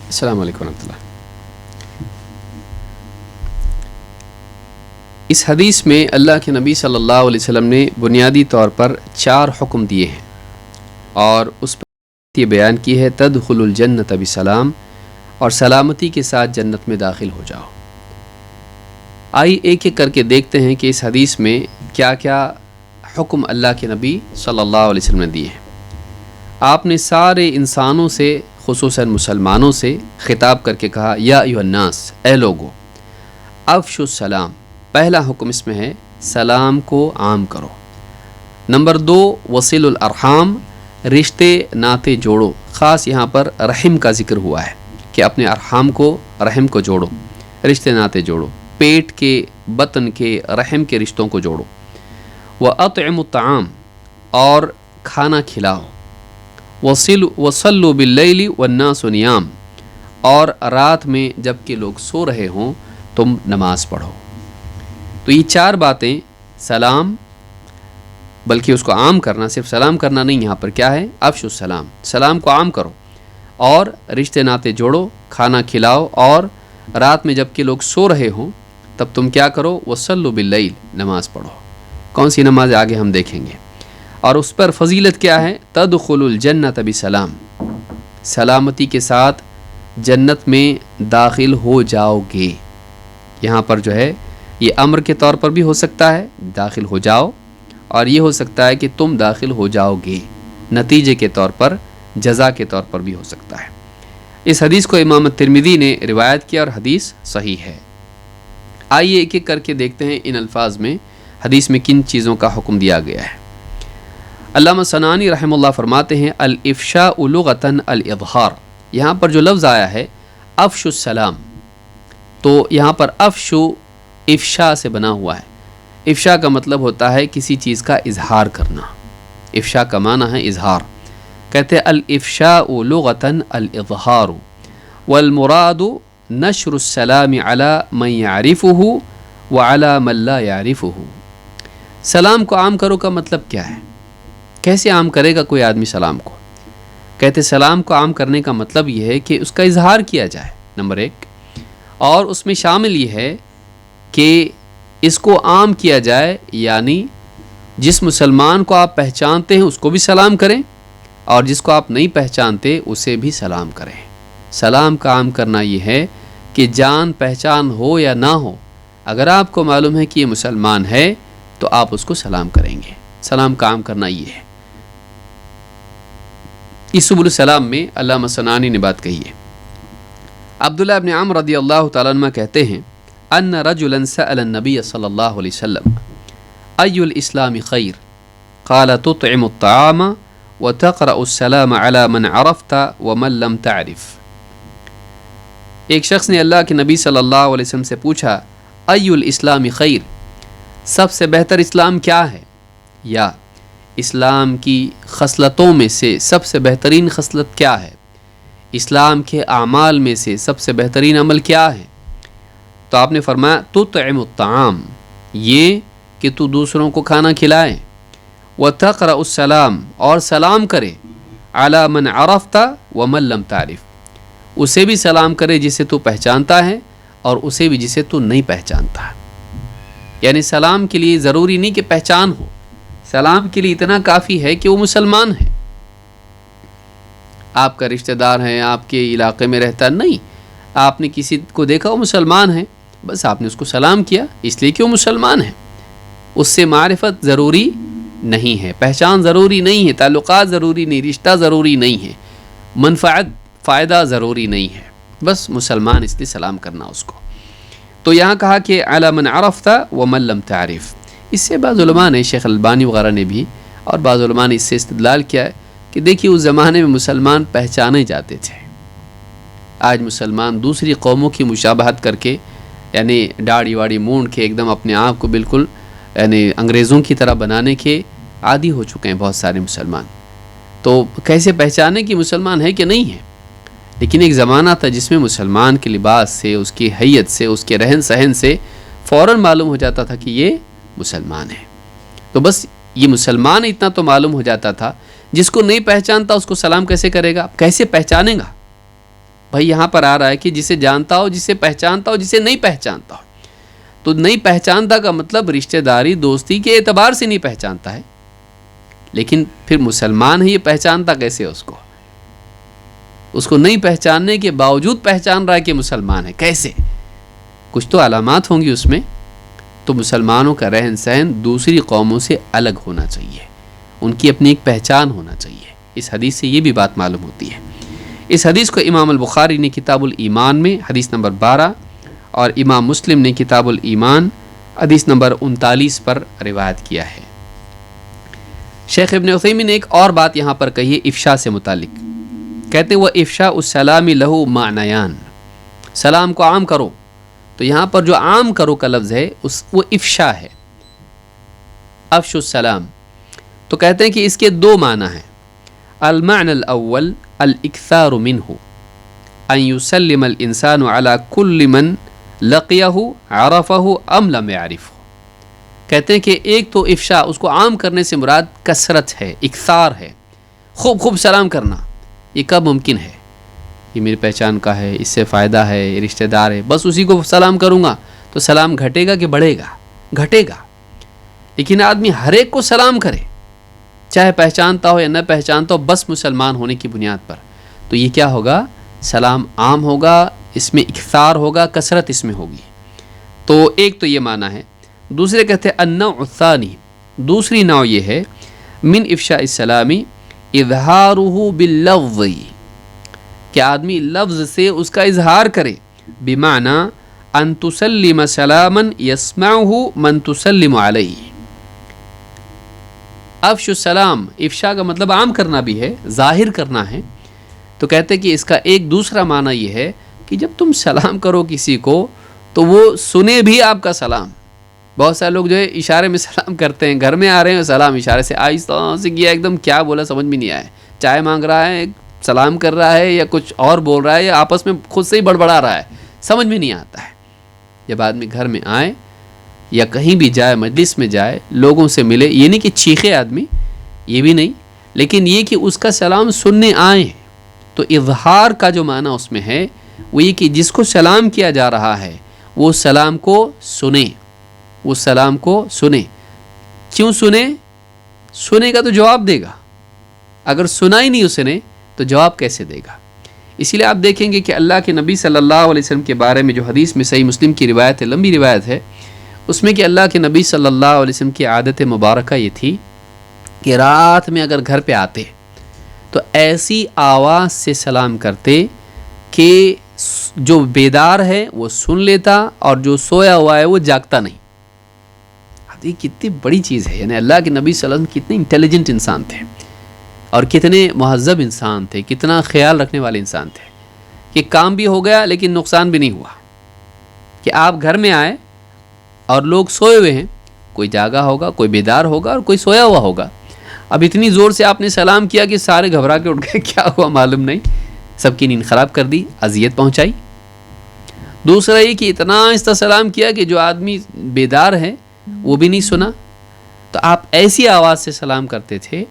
السلام علیکم ورحمۃ اللہ. اس حدیث میں اللہ کے نبی صلی اللہ علیہ وسلم نے بنیادی طور پر 4 حکم دیے ہیں اور اس پر یہ بیان کی ہے تدخل الجنت بسلام، اور سلامتی کے ساتھ جنت میں داخل ہو جاؤ. آئیے ایک ایک کر کے دیکھتے ہیں کہ اس حدیث میں کیا کیا حکم اللہ کے نبی صلی اللہ علیہ وسلم نے دیے ہیں. آپ نے سارے انسانوں سے خصوصاً مسلمانوں سے خطاب کر کے کہا یا ایھا الناس، اے لوگو، افشوا السلام. پہلا حکم اس میں ہے سلام کو عام کرو. نمبر 2 وصلوا الارحام، رشتے ناطے جوڑو. خاص یہاں پر رحم کا ذکر ہوا ہے کہ اپنے ارحام کو، رحم کو جوڑو، رشتے ناطے جوڑو، پیٹ کے، بطن کے، رحم کے رشتوں کو جوڑو. وَأَطْعِمُوا الطَّعَامَ، اور کھانا کھلاؤ. وَصَلُّوا بِاللَّيْلِ وَالنَّاسُ نِيَامٌ، اور رات میں جب کہ لوگ سو رہے ہوں تم نماز پڑھو. تو یہ 4 باتیں، سلام، بلکہ اس کو عام کرنا، صرف سلام کرنا نہیں، یہاں پر کیا ہے؟ افشوا السلام، سلام کو عام کرو، اور رشتے ناطے جوڑو، کھانا کھلاؤ، اور رات میں جب کہ لوگ سو رہے ہوں تب تم کیا کرو؟ وَصَلُّوا بِاللَّيْلِ، نماز پڑھو. کون سی نماز آگے ہم دیکھیں گے. اور اس پر فضیلت کیا ہے؟ تدخل الجنت بسلام، سلامتی کے ساتھ جنت میں داخل ہو جاؤ گے. یہاں پر جو ہے یہ امر کے طور پر بھی ہو سکتا ہے داخل ہو جاؤ، اور یہ ہو سکتا ہے کہ تم داخل ہو جاؤ گے، نتیجے کے طور پر، جزا کے طور پر بھی ہو سکتا ہے. اس حدیث کو امام ترمذی نے روایت کیا اور حدیث صحیح ہے. آئیے ایک ایک کر کے دیکھتے ہیں ان الفاظ میں حدیث میں کن چیزوں کا حکم دیا گیا ہے. علامہ صنعانی رحمہ اللہ فرماتے ہیں الافشاء لغتاً الاظہار. یہاں پر جو لفظ آیا ہے افشوا السلام، تو یہاں پر افشا سے بنا ہوا ہے. افشا کا مطلب ہوتا ہے کسی چیز کا اظہار کرنا. افشا کا معنی ہے اظہار. کہتے ہیں الافشاء لغتاً الاظہار والمراد نشر السلام علی من یعرفہ وعلی من لا یعرفہ. سلام کو عام کرو کا مطلب کیا ہے؟ کیسے عام کرے گا کوئی آدمی سلام کو؟ کہتے سلام کو عام کرنے کا مطلب یہ ہے کہ اس کا اظہار کیا جائے، نمبر 1، اور اس میں شامل یہ ہے کہ اس کو عام کیا جائے، یعنی جس مسلمان کو آپ پہچانتے ہیں اس کو بھی سلام کریں، اور جس کو آپ نہیں پہچانتے اسے بھی سلام کریں. سلام کا عام کرنا یہ ہے کہ جان پہچان ہو یا نہ ہو، اگر آپ کو معلوم ہے کہ یہ مسلمان ہے تو آپ اس کو سلام کریں گے. سلام کا عام کرنا یہ ہے. اس سبل السلام میں علامہ صنعانی نے بات کہی ہے. عبداللہ ابن عمرو رضی اللہ تعالیٰ عنہ کہتے ہیں ان رجلا سأل النبی صلی اللہ علیہ وسلم ای الاسلام خیر قال تطعم الطعام وتقرأ السلام على من عرفت ومن لم تعرف. ایک شخص نے اللہ کے نبی صلی اللہ علیہ وسلم سے پوچھا ای الاسلام خیر، سب سے بہتر اسلام کیا ہے، یا اسلام کی خصلتوں میں سے سب سے بہترین خصلت کیا ہے، اسلام کے اعمال میں سے سب سے بہترین عمل کیا ہے؟ تو آپ نے فرمایا تطعم الطعام، یہ کہ تو دوسروں کو کھانا کھلائے، وتقرأ السلام، اور سلام کرے، علی من عرفت ومن لم تعرف، اسے بھی سلام کرے جسے تو پہچانتا ہے اور اسے بھی جسے تو نہیں پہچانتا ہے. یعنی سلام کے لیے ضروری نہیں کہ پہچان ہو، سلام کے لیے اتنا کافی ہے کہ وہ مسلمان ہے. آپ کا رشتہ دار ہے، آپ کے علاقے میں رہتا نہیں، آپ نے کسی کو دیکھا وہ مسلمان ہے، بس آپ نے اس کو سلام کیا اس لیے کہ وہ مسلمان ہے، اس سے معرفت ضروری نہیں ہے، پہچان ضروری نہیں ہے، تعلقات ضروری نہیں، رشتہ ضروری نہیں ہے، منفعت فائدہ ضروری نہیں ہے، بس مسلمان اس لیے سلام کرنا اس کو۔ تو یہاں کہا کہ علی من عرفت ومن لم تعرف، اس سے بعض علماء نے، شیخ البانی وغیرہ نے بھی اور بعض علماء نے اس سے استدلال کیا ہے کہ دیکھیے اس زمانے میں مسلمان پہچانے جاتے تھے، آج مسلمان دوسری قوموں کی مشابہت کر کے، یعنی داڑھی واڑی مونڈ کے ایک دم اپنے آپ کو بالکل یعنی انگریزوں کی طرح بنانے کے عادی ہو چکے ہیں بہت سارے مسلمان۔ تو کیسے پہچانے کہ مسلمان ہے کہ نہیں ہے؟ لیکن ایک زمانہ تھا جس میں مسلمان کے لباس سے، اس کی حیت سے، اس کے رہن سہن سے فوراً معلوم ہو جاتا تھا کہ یہ مسلمان ہے۔ تو بس یہ مسلمان اتنا تو معلوم ہو جاتا تھا، جس کو نہیں پہچانتا اس کو سلام کیسے کرے گا؟ کیسے پہچانے گا؟ بھائی یہاں پر آ رہا ہے کہ جسے جانتا ہو، جسے پہچانتا ہو، جسے نہیں پہچانتا ہو۔ تو نہیں پہچانتا کا مطلب رشتہ داری دوستی کے اعتبار سے نہیں پہچانتا ہے، لیکن پھر مسلمان ہے یہ پہچانتا کیسے اس کو نہیں پہچاننے کے باوجود پہچان رہا ہے کہ مسلمان ہے، کیسے؟ کچھ تو علامات ہوں گی اس میں۔ تو مسلمانوں کا رہن سہن دوسری قوموں سے الگ ہونا چاہیے، ان کی اپنی ایک پہچان ہونا چاہیے۔ اس حدیث سے یہ بھی بات معلوم ہوتی ہے۔ اس حدیث کو امام البخاری نے کتاب الایمان میں حدیث نمبر 12 اور امام مسلم نے کتاب الایمان حدیث نمبر 39 پر روایت کیا ہے۔ شیخ ابن عثیمین نے ایک اور بات یہاں پر کہی ہے افشا سے متعلق، کہتے ہیں وہ افشاء السلام لہو معنیان، سلام کو عام کرو، تو یہاں پر جو عام کرو کا لفظ ہے وہ افشا ہے، افش السلام۔ تو کہتے ہیں کہ اس کے دو معنی ہیں، المعنى الاول الاکثار منہ ان یسلم الانسان علی کل من لقیہ عرفہ ام لم یعرفہ۔ کہتے ہیں کہ ایک تو افشا، اس کو عام کرنے سے مراد کثرت ہے، اکثار ہے، خوب سلام کرنا۔ یہ کب ممکن ہے؟ یہ میری پہچان کا ہے، اس سے فائدہ ہے، یہ رشتہ دار ہے، بس اسی کو سلام کروں گا تو سلام گھٹے گا کہ بڑھے گا؟ گھٹے گا۔ لیکن آدمی ہر ایک کو سلام کرے، چاہے پہچانتا ہو یا نہ پہچانتا ہو، بس مسلمان ہونے کی بنیاد پر، تو یہ کیا ہوگا؟ سلام عام ہوگا، اس میں اکثار ہوگا، کثرت اس میں ہوگی۔ تو ایک تو یہ معنی ہے۔ دوسرے کہتے ہیں النوع الثانی، دوسری نوع یہ ہے من افشاء السلام اظہارہ باللفظ، کہ آدمی لفظ سے اس کا اظہار کرے، بمعنی ان تسلم سلاما یسمعہ من تسلم علیہ۔ افش السلام، افشا کا مطلب عام کرنا بھی ہے، ظاہر کرنا ہے۔ تو کہتے ہیں کہ اس کا ایک دوسرا معنی یہ ہے کہ جب تم سلام کرو کسی کو تو وہ سنے بھی آپ کا سلام۔ بہت سارے لوگ جو ہے اشارے میں سلام کرتے ہیں، گھر میں آ رہے ہیں سلام اشارے سے، آہستہ سے کیا، ایک دم کیا بولا سمجھ میں نہیں آیا، چائے مانگ رہا ہے، سلام کر رہا ہے، یا کچھ اور بول رہا ہے، یا آپس میں خود سے ہی بڑبڑا رہا ہے، سمجھ میں نہیں آتا ہے۔ جب آدمی گھر میں آئے یا کہیں بھی جائے، مجلس میں جائے، لوگوں سے ملے، یہ نہیں کہ چیخے آدمی، یہ بھی نہیں، لیکن یہ کہ اس کا سلام سننے آئیں، تو اظہار کا جو معنی اس میں ہے وہ یہ کہ جس کو سلام کیا جا رہا ہے وہ سلام کو سنے، وہ سلام کو سنے۔ کیوں سنے؟ سنے گا تو جواب دے گا، اگر سنا ہی نہیں اس نے تو جواب کیسے دے گا؟ اسی لیے آپ دیکھیں گے کہ اللہ کے نبی صلی اللہ علیہ وسلم کے بارے میں جو حدیث میں صحیح مسلم کی روایت ہے، لمبی روایت ہے، اس میں کہ اللہ کے نبی صلی اللہ علیہ وسلم کی عادت مبارکہ یہ تھی کہ رات میں اگر گھر پہ آتے تو ایسی آواز سے سلام کرتے کہ جو بیدار ہے وہ سن لیتا اور جو سویا ہوا ہے وہ جاگتا نہیں۔ یہ کتنی بڑی چیز ہے، یعنی اللہ کے نبی صلی اللہ علیہ وسلم کتنے انٹیلیجنٹ انسان تھے اور کتنے مہذب انسان تھے، کتنا خیال رکھنے والے انسان تھے کہ کام بھی ہو گیا لیکن نقصان بھی نہیں ہوا، کہ آپ گھر میں آئے اور لوگ سوئے ہوئے ہیں، کوئی جاگا ہوگا، کوئی بیدار ہوگا اور کوئی سویا ہوا ہوگا۔ اب اتنی زور سے آپ نے سلام کیا کہ سارے گھبرا کے اٹھ گئے، کیا ہوا معلوم نہیں، سب کی نیند خراب کر دی، اذیت پہنچائی۔ دوسرا یہ کہ اتنا آہستہ سلام کیا کہ جو آدمی بیدار ہے وہ بھی نہیں سنا۔ تو آپ ایسی آواز سے سلام کرتے تھے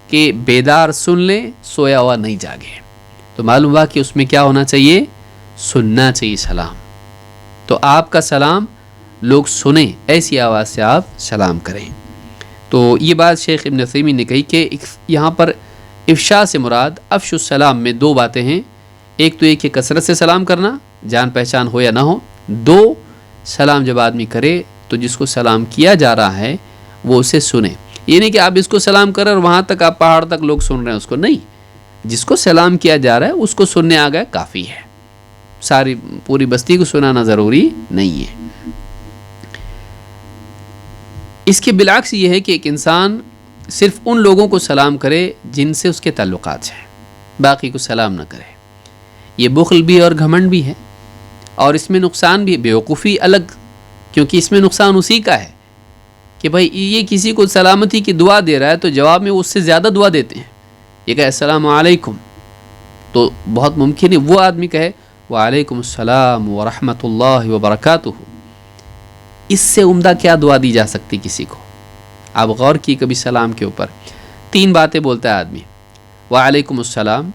کہ بیدار سن لیں، سویا ہوا نہیں جاگے۔ تو معلوم ہوا کہ اس میں کیا ہونا چاہیے؟ سننا چاہیے سلام۔ تو آپ کا سلام لوگ سنیں، ایسی آواز سے آپ سلام کریں۔ تو یہ بات شیخ ابن عثیمین نے کہی کہ یہاں پر افشا سے مراد افش السلام میں دو باتیں ہیں، ایک تو یہ کہ کثرت سے سلام کرنا، جان پہچان ہو یا نہ ہو، دو سلام جب آدمی کرے تو جس کو سلام کیا جا رہا ہے وہ اسے سنے. یہ نہیں کہ آپ اس کو سلام کریں اور وہاں تک آپ پہاڑ تک لوگ سن رہے ہیں اس کو، نہیں، جس کو سلام کیا جا رہا ہے اس کو سننے آ گیا کافی ہے، ساری پوری بستی کو سنانا ضروری نہیں ہے. اس کے بالعکس یہ ہے کہ ایک انسان صرف ان لوگوں کو سلام کرے جن سے اس کے تعلقات ہیں، باقی کو سلام نہ کرے. یہ بخل بھی اور گھمنڈ بھی ہے، اور اس میں نقصان بھی، بیوقوفی الگ، کیونکہ اس میں نقصان اسی کا ہے کہ بھائی یہ کسی کو سلامتی کی دعا دے رہا ہے تو جواب میں اس سے زیادہ دعا دیتے ہیں. یہ کہے السلام علیکم تو بہت ممکن ہے وہ آدمی کہے وعلیکم السلام ورحمۃ اللہ وبرکاتہ. اس سے عمدہ کیا دعا دی جا سکتی کسی کو؟ آپ غور کی کبھی سلام کے اوپر 3 باتیں بولتا ہے آدمی، وعلیکم السلام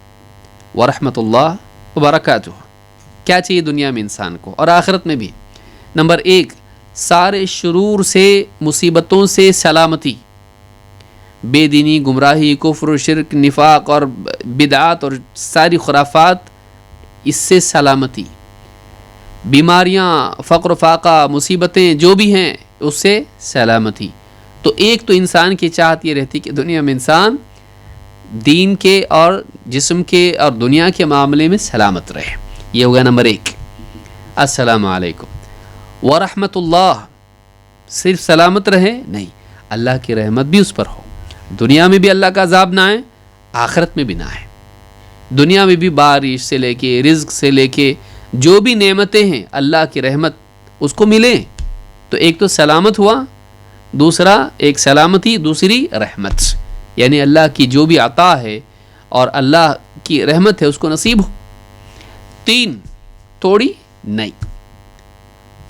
ورحمۃ اللہ وبرکاتہ. کیا چاہیے دنیا میں انسان کو اور آخرت میں بھی؟ نمبر 1، سارے شرور سے، مصیبتوں سے سلامتی، بے دینی، گمراہی، کفر، شرک، نفاق اور بدعات اور ساری خرافات، اس سے سلامتی. بیماریاں، فقر و فاقہ، مصیبتیں جو بھی ہیں اس سے سلامتی. تو ایک تو انسان کی چاہت یہ رہتی کہ دنیا میں انسان دین کے اور جسم کے اور دنیا کے معاملے میں سلامت رہے. یہ ہوگا نمبر 1. السلام علیکم ورحمۃ اللہ، صرف سلامت رہے نہیں، اللہ کی رحمت بھی اس پر ہو، دنیا میں بھی اللہ کا عذاب نہ آئے، آخرت میں بھی نہ آئے. دنیا میں بھی بارش سے لے کے رزق سے لے کے جو بھی نعمتیں ہیں اللہ کی رحمت اس کو ملے. تو ایک تو سلامت ہوا، دوسرا ایک سلامتی، دوسری رحمت، یعنی اللہ کی جو بھی عطا ہے اور اللہ کی رحمت ہے اس کو نصیب ہو. 3، تھوڑی نہیں،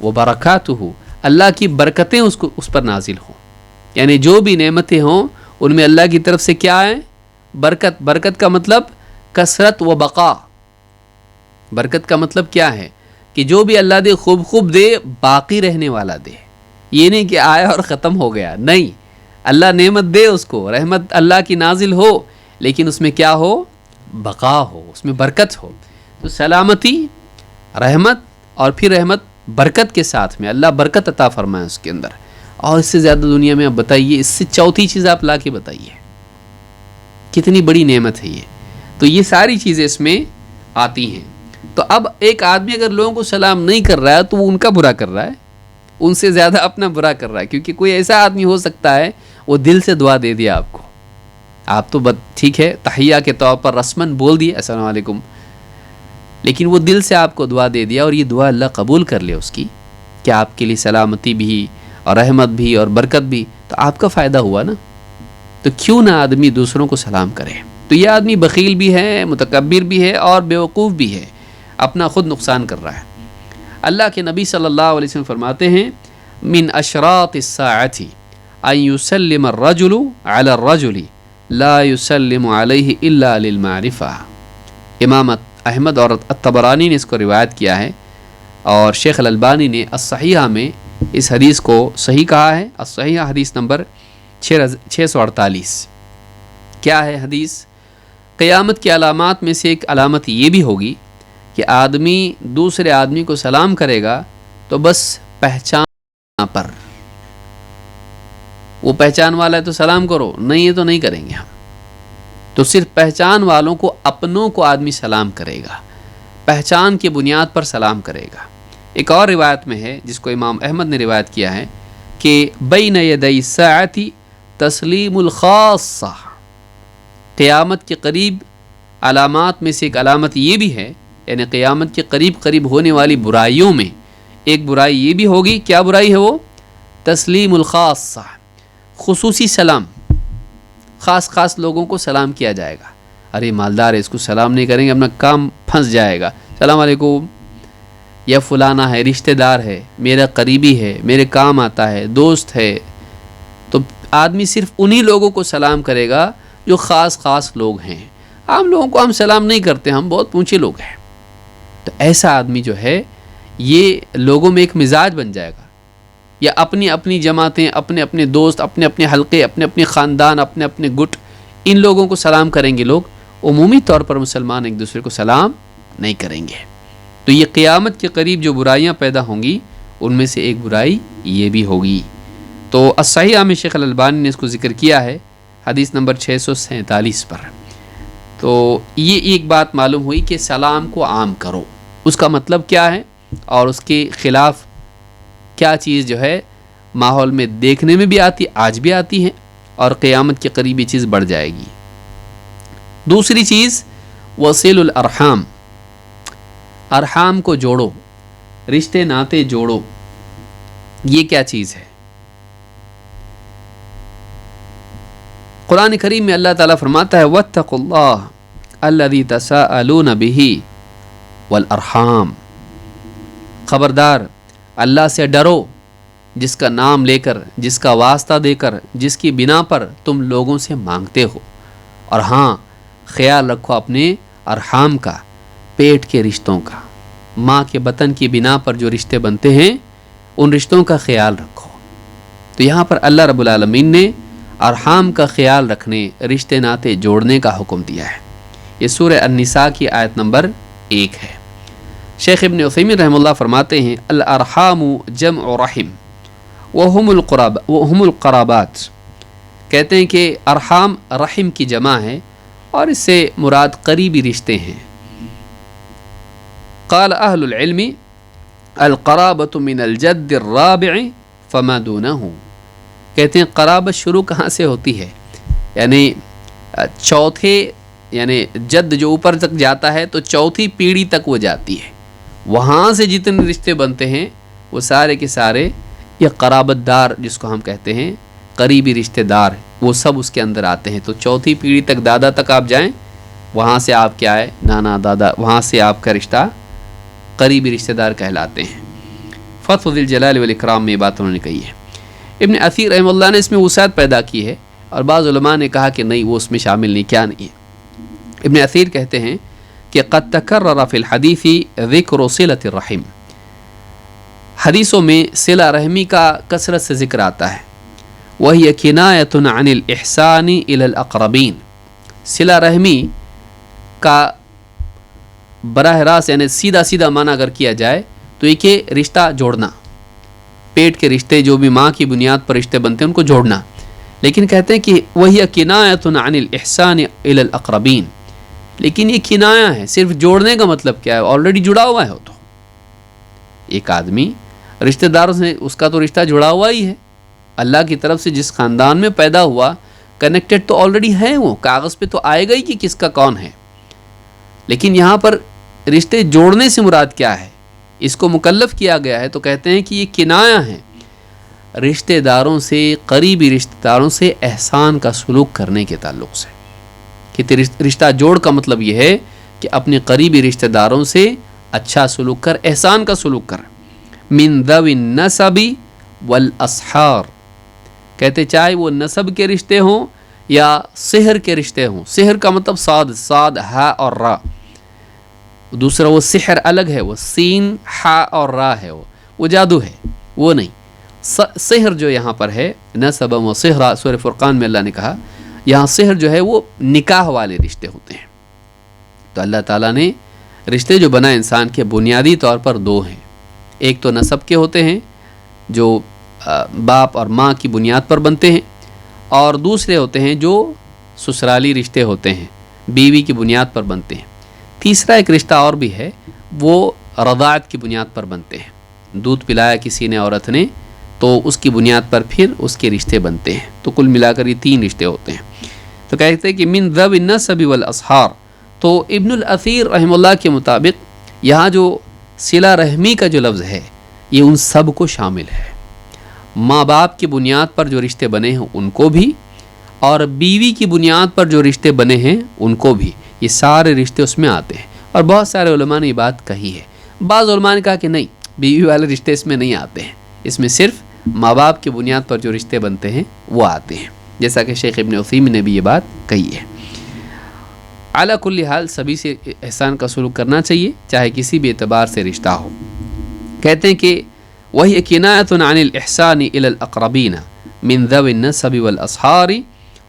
وہ برکاتہ، اللہ کی برکتیں اس پر نازل ہوں، یعنی جو بھی نعمتیں ہوں ان میں اللہ کی طرف سے کیا ہے؟ برکت. برکت کا مطلب کثرت و بقا. برکت کا مطلب کیا ہے؟ کہ جو بھی اللہ دے خوب خوب دے، باقی رہنے والا دے. یہ نہیں کہ آیا اور ختم ہو گیا، نہیں، اللہ نعمت دے اس کو، رحمت اللہ کی نازل ہو، لیکن اس میں کیا ہو؟ بقا ہو، اس میں برکت ہو. تو سلامتی، رحمت، اور پھر رحمت برکت کے ساتھ میں اللہ برکت عطا فرمائے اس کے اندر. اور اس سے زیادہ دنیا میں آپ بتائیے، اس سے چوتھی چیز آپ لا کے بتائیے، کتنی بڑی نعمت ہے یہ. تو یہ ساری چیزیں اس میں آتی ہیں. تو اب ایک آدمی اگر لوگوں کو سلام نہیں کر رہا ہے تو وہ ان کا برا کر رہا ہے، ان سے زیادہ اپنا برا کر رہا ہے. کیونکہ کوئی ایسا آدمی ہو سکتا ہے وہ دل سے دعا دے دیا آپ کو، آپ تو ٹھیک ہے تحیہ کے طور پر رسمن بول دیے السلام علیکم، لیکن وہ دل سے آپ کو دعا دے دیا، اور یہ دعا اللہ قبول کر لے اس کی کہ آپ کے لیے سلامتی بھی اور رحمت بھی اور برکت بھی، تو آپ کا فائدہ ہوا نا. تو کیوں نہ آدمی دوسروں کو سلام کرے؟ تو یہ آدمی بخیل بھی ہے، متکبر بھی ہے اور بیوقوف بھی ہے، اپنا خود نقصان کر رہا ہے. اللہ کے نبی صلی اللہ علیہ وسلم فرماتے ہیں من اشراط الساعة ان يسلم الرجل على الرجل لا يسلم عليه الا للمعرفة. امام احمد اور الطبرانی نے اس کو روایت کیا ہے، اور شیخ الالبانی نے الصحیحہ میں اس حدیث کو صحیح کہا ہے. الصحیحہ حدیث نمبر 648. کیا ہے حدیث؟ قیامت کی علامات میں سے ایک علامت یہ بھی ہوگی کہ آدمی دوسرے آدمی کو سلام کرے گا تو بس پہچان پر، وہ پہچان والا ہے تو سلام کرو، نہیں ہے تو نہیں کریں گے ہم. تو صرف پہچان والوں کو، اپنوں کو آدمی سلام کرے گا، پہچان کی بنیاد پر سلام کرے گا. ایک اور روایت میں ہے جس کو امام احمد نے روایت کیا ہے کہ بین یدی الساعۃ تسلیم الخاصہ، قیامت کے قریب علامات میں سے ایک علامت یہ بھی ہے، یعنی قیامت کے قریب ہونے والی برائیوں میں ایک برائی یہ بھی ہوگی. کیا برائی ہے وہ؟ تسلیم الخاصہ، خصوصی سلام، خاص لوگوں کو سلام کیا جائے گا. ارے مالدار ہے، اس کو سلام نہیں کریں گے اپنا کام پھنس جائے گا. السلام علیکم، یا فلانا ہے، رشتہ دار ہے، میرا قریبی ہے، میرے کام آتا ہے، دوست ہے. تو آدمی صرف انہی لوگوں کو سلام کرے گا جو خاص لوگ ہیں. عام لوگوں کو ہم سلام نہیں کرتے، ہم بہت اونچے لوگ ہیں. تو ایسا آدمی جو ہے یہ لوگوں میں ایک مزاج بن جائے گا، یا اپنی جماعتیں، اپنے دوست، اپنے حلقے، اپنے خاندان، اپنے گٹ، ان لوگوں کو سلام کریں گے لوگ، عمومی طور پر مسلمان ایک دوسرے کو سلام نہیں کریں گے۔ تو یہ قیامت کے قریب جو برائیاں پیدا ہوں گی ان میں سے ایک برائی یہ بھی ہوگی۔ تو الصحیحہ میں شیخ الالبانی نے اس کو ذکر کیا ہے حدیث نمبر 647 پر۔ تو یہ ایک بات معلوم ہوئی کہ سلام کو عام کرو، اس کا مطلب کیا ہے اور اس کے خلاف کیا چیز جو ہے ماحول میں دیکھنے میں بھی آتی، آج بھی آتی ہے، اور قیامت کے قریب یہ چیز بڑھ جائے گی۔ دوسری چیز وصیل الارحام، ارحام کو جوڑو، رشتے ناتے جوڑو۔ یہ کیا چیز ہے؟ قرآن کریم میں اللہ تعالیٰ فرماتا ہے واتقوا اللہ الذی تساءلون بہ والارحام، خبردار اللہ سے ڈرو جس کا نام لے کر، جس کا واسطہ دے کر، جس کی بنا پر تم لوگوں سے مانگتے ہو، اور ہاں خیال رکھو اپنے ارحام کا، پیٹ کے رشتوں کا، ماں کے بطن کی بنا پر جو رشتے بنتے ہیں ان رشتوں کا خیال رکھو۔ تو یہاں پر اللہ رب العالمین نے ارحام کا خیال رکھنے، رشتے ناتے جوڑنے کا حکم دیا ہے۔ یہ سورہ النساء کی آیت نمبر 1 ہے۔ شیخ ابن عثیمین رحمہ اللہ فرماتے ہیں الارحام جمع رحم وہم القرابات، کہتے ہیں کہ ارحام رحم کی جمع ہے اور اس سے مراد قریبی رشتے ہیں۔ قال اہل العلم القرابۃ من الجد الرابع فما دونہ، کہتے ہیں قرابت شروع کہاں سے ہوتی ہے، یعنی چوتھے، یعنی جد جو اوپر تک جاتا ہے تو چوتھی پیڑھی تک وہ جاتی ہے، وہاں سے جتنے رشتے بنتے ہیں وہ سارے کے سارے یہ قرابت دار جس کو ہم کہتے ہیں قریبی رشتے دار، وہ سب اس کے اندر آتے ہیں۔ تو چوتھی پیڑھی تک، دادا تک آپ جائیں، وہاں سے آپ کیا ہے، نانا دادا، وہاں سے آپ کا رشتہ قریبی رشتہ دار کہلاتے ہیں۔ فتح ذی الجلال والاکرام میں یہ بات انہوں نے کہی ہے۔ ابن اثیر رحمہ اللہ نے اس میں وسعت پیدا کی ہے، اور بعض علماء نے کہا کہ نہیں، وہ اس میں شامل نہیں، کیا نہیں ہے۔ ابن اثیر کہتے ہیں کہ قد تکرر فی الحدیث ذکر صلۃ الرحم، حدیثوں میں صلہ رحمی کا کثرت سے ذکر آتا ہے۔ وہی کنایۃ عن الاحسان الی الاقربین، صلہ رحمی کا براہ راست یعنی سیدھا سیدھا معنی اگر کیا جائے تو یہ کہ رشتہ جوڑنا، پیٹ کے رشتے جو بھی ماں کی بنیاد پر رشتے بنتے ہیں ان کو جوڑنا، لیکن کہتے ہیں کہ وہی کنایۃ عن الاحسان الی الاقربین، لیکن یہ کنایا ہے، صرف جوڑنے کا مطلب کیا ہے، آلریڈی جڑا ہوا ہے وہ تو، ایک آدمی رشتہ داروں سے اس کا تو رشتہ جڑا ہوا ہی ہے، اللہ کی طرف سے جس خاندان میں پیدا ہوا کنیکٹڈ تو آلریڈی ہے، وہ کاغذ پہ تو آئے گا ہی کہ کس کا کون ہے۔ لیکن یہاں پر رشتے جوڑنے سے مراد کیا ہے، اس کو مکلف کیا گیا ہے، تو کہتے ہیں کہ یہ کنایا ہے رشتہ داروں سے، قریبی رشتہ داروں سے احسان کا سلوک کرنے کے تعلق سے، کہ رشتہ جوڑ کا مطلب یہ ہے کہ اپنے قریبی رشتہ داروں سے اچھا سلوک کر، احسان کا سلوک کر۔ من ذوی النسب والاصحار، کہتے چاہے وہ نسب کے رشتے ہوں یا سحر کے رشتے ہوں، سحر کا مطلب صاد ہا اور را، دوسرا وہ سحر الگ ہے، وہ سین ہا اور را ہے، وہ جادو ہے، وہ نہیں۔ سحر جو یہاں پر ہے، نسب و سحرا، سورہ فرقان میں اللہ نے کہا، یہاں سحر جو ہے وہ نکاح والے رشتے ہوتے ہیں۔ تو اللہ تعالیٰ نے رشتے جو بنا انسان کے بنیادی طور پر دو ہیں، ایک تو نسب کے ہوتے ہیں جو باپ اور ماں کی بنیاد پر بنتے ہیں، اور دوسرے ہوتے ہیں جو سسرالی رشتے ہوتے ہیں، بیوی کی بنیاد پر بنتے ہیں۔ تیسرا ایک رشتہ اور بھی ہے، وہ رضاعت کی بنیاد پر بنتے ہیں، دودھ پلایا کسی نے عورت نے تو اس کی بنیاد پر پھر اس کے رشتے بنتے ہیں، تو کل ملا کر یہ 3 رشتے ہوتے ہیں۔ تو کہتے ہیں کہ من ذوی النسب والاصحار، تو ابن الاثیر رحمہ اللہ کے مطابق یہاں جو صلہ رحمی کا جو لفظ ہے یہ ان سب کو شامل ہے، ماں باپ کی بنیاد پر جو رشتے بنے ہیں ان کو بھی، اور بیوی کی بنیاد پر جو رشتے بنے ہیں ان کو بھی، یہ سارے رشتے اس میں آتے ہیں۔ اور بہت سارے علماء نے یہ بات کہی ہے، بعض علماء نے کہا کہ نہیں، بیوی والے رشتے اس میں نہیں آتے ہیں، اس میں صرف ماں باپ کی بنیاد پر جو رشتے بنتے ہیں وہ آتے ہیں، جیسا کہ شیخ ابن عثیمین نے بھی یہ بات کہی ہے۔ اعلیٰ کل حال سبھی سے احسان کا سلوک کرنا چاہیے، چاہے کسی بھی اعتبار سے رشتہ ہو۔ کہتے ہیں کہ وہی کنایۃ عن الاحسان الی الاقربین من ذوی النسب والاصحار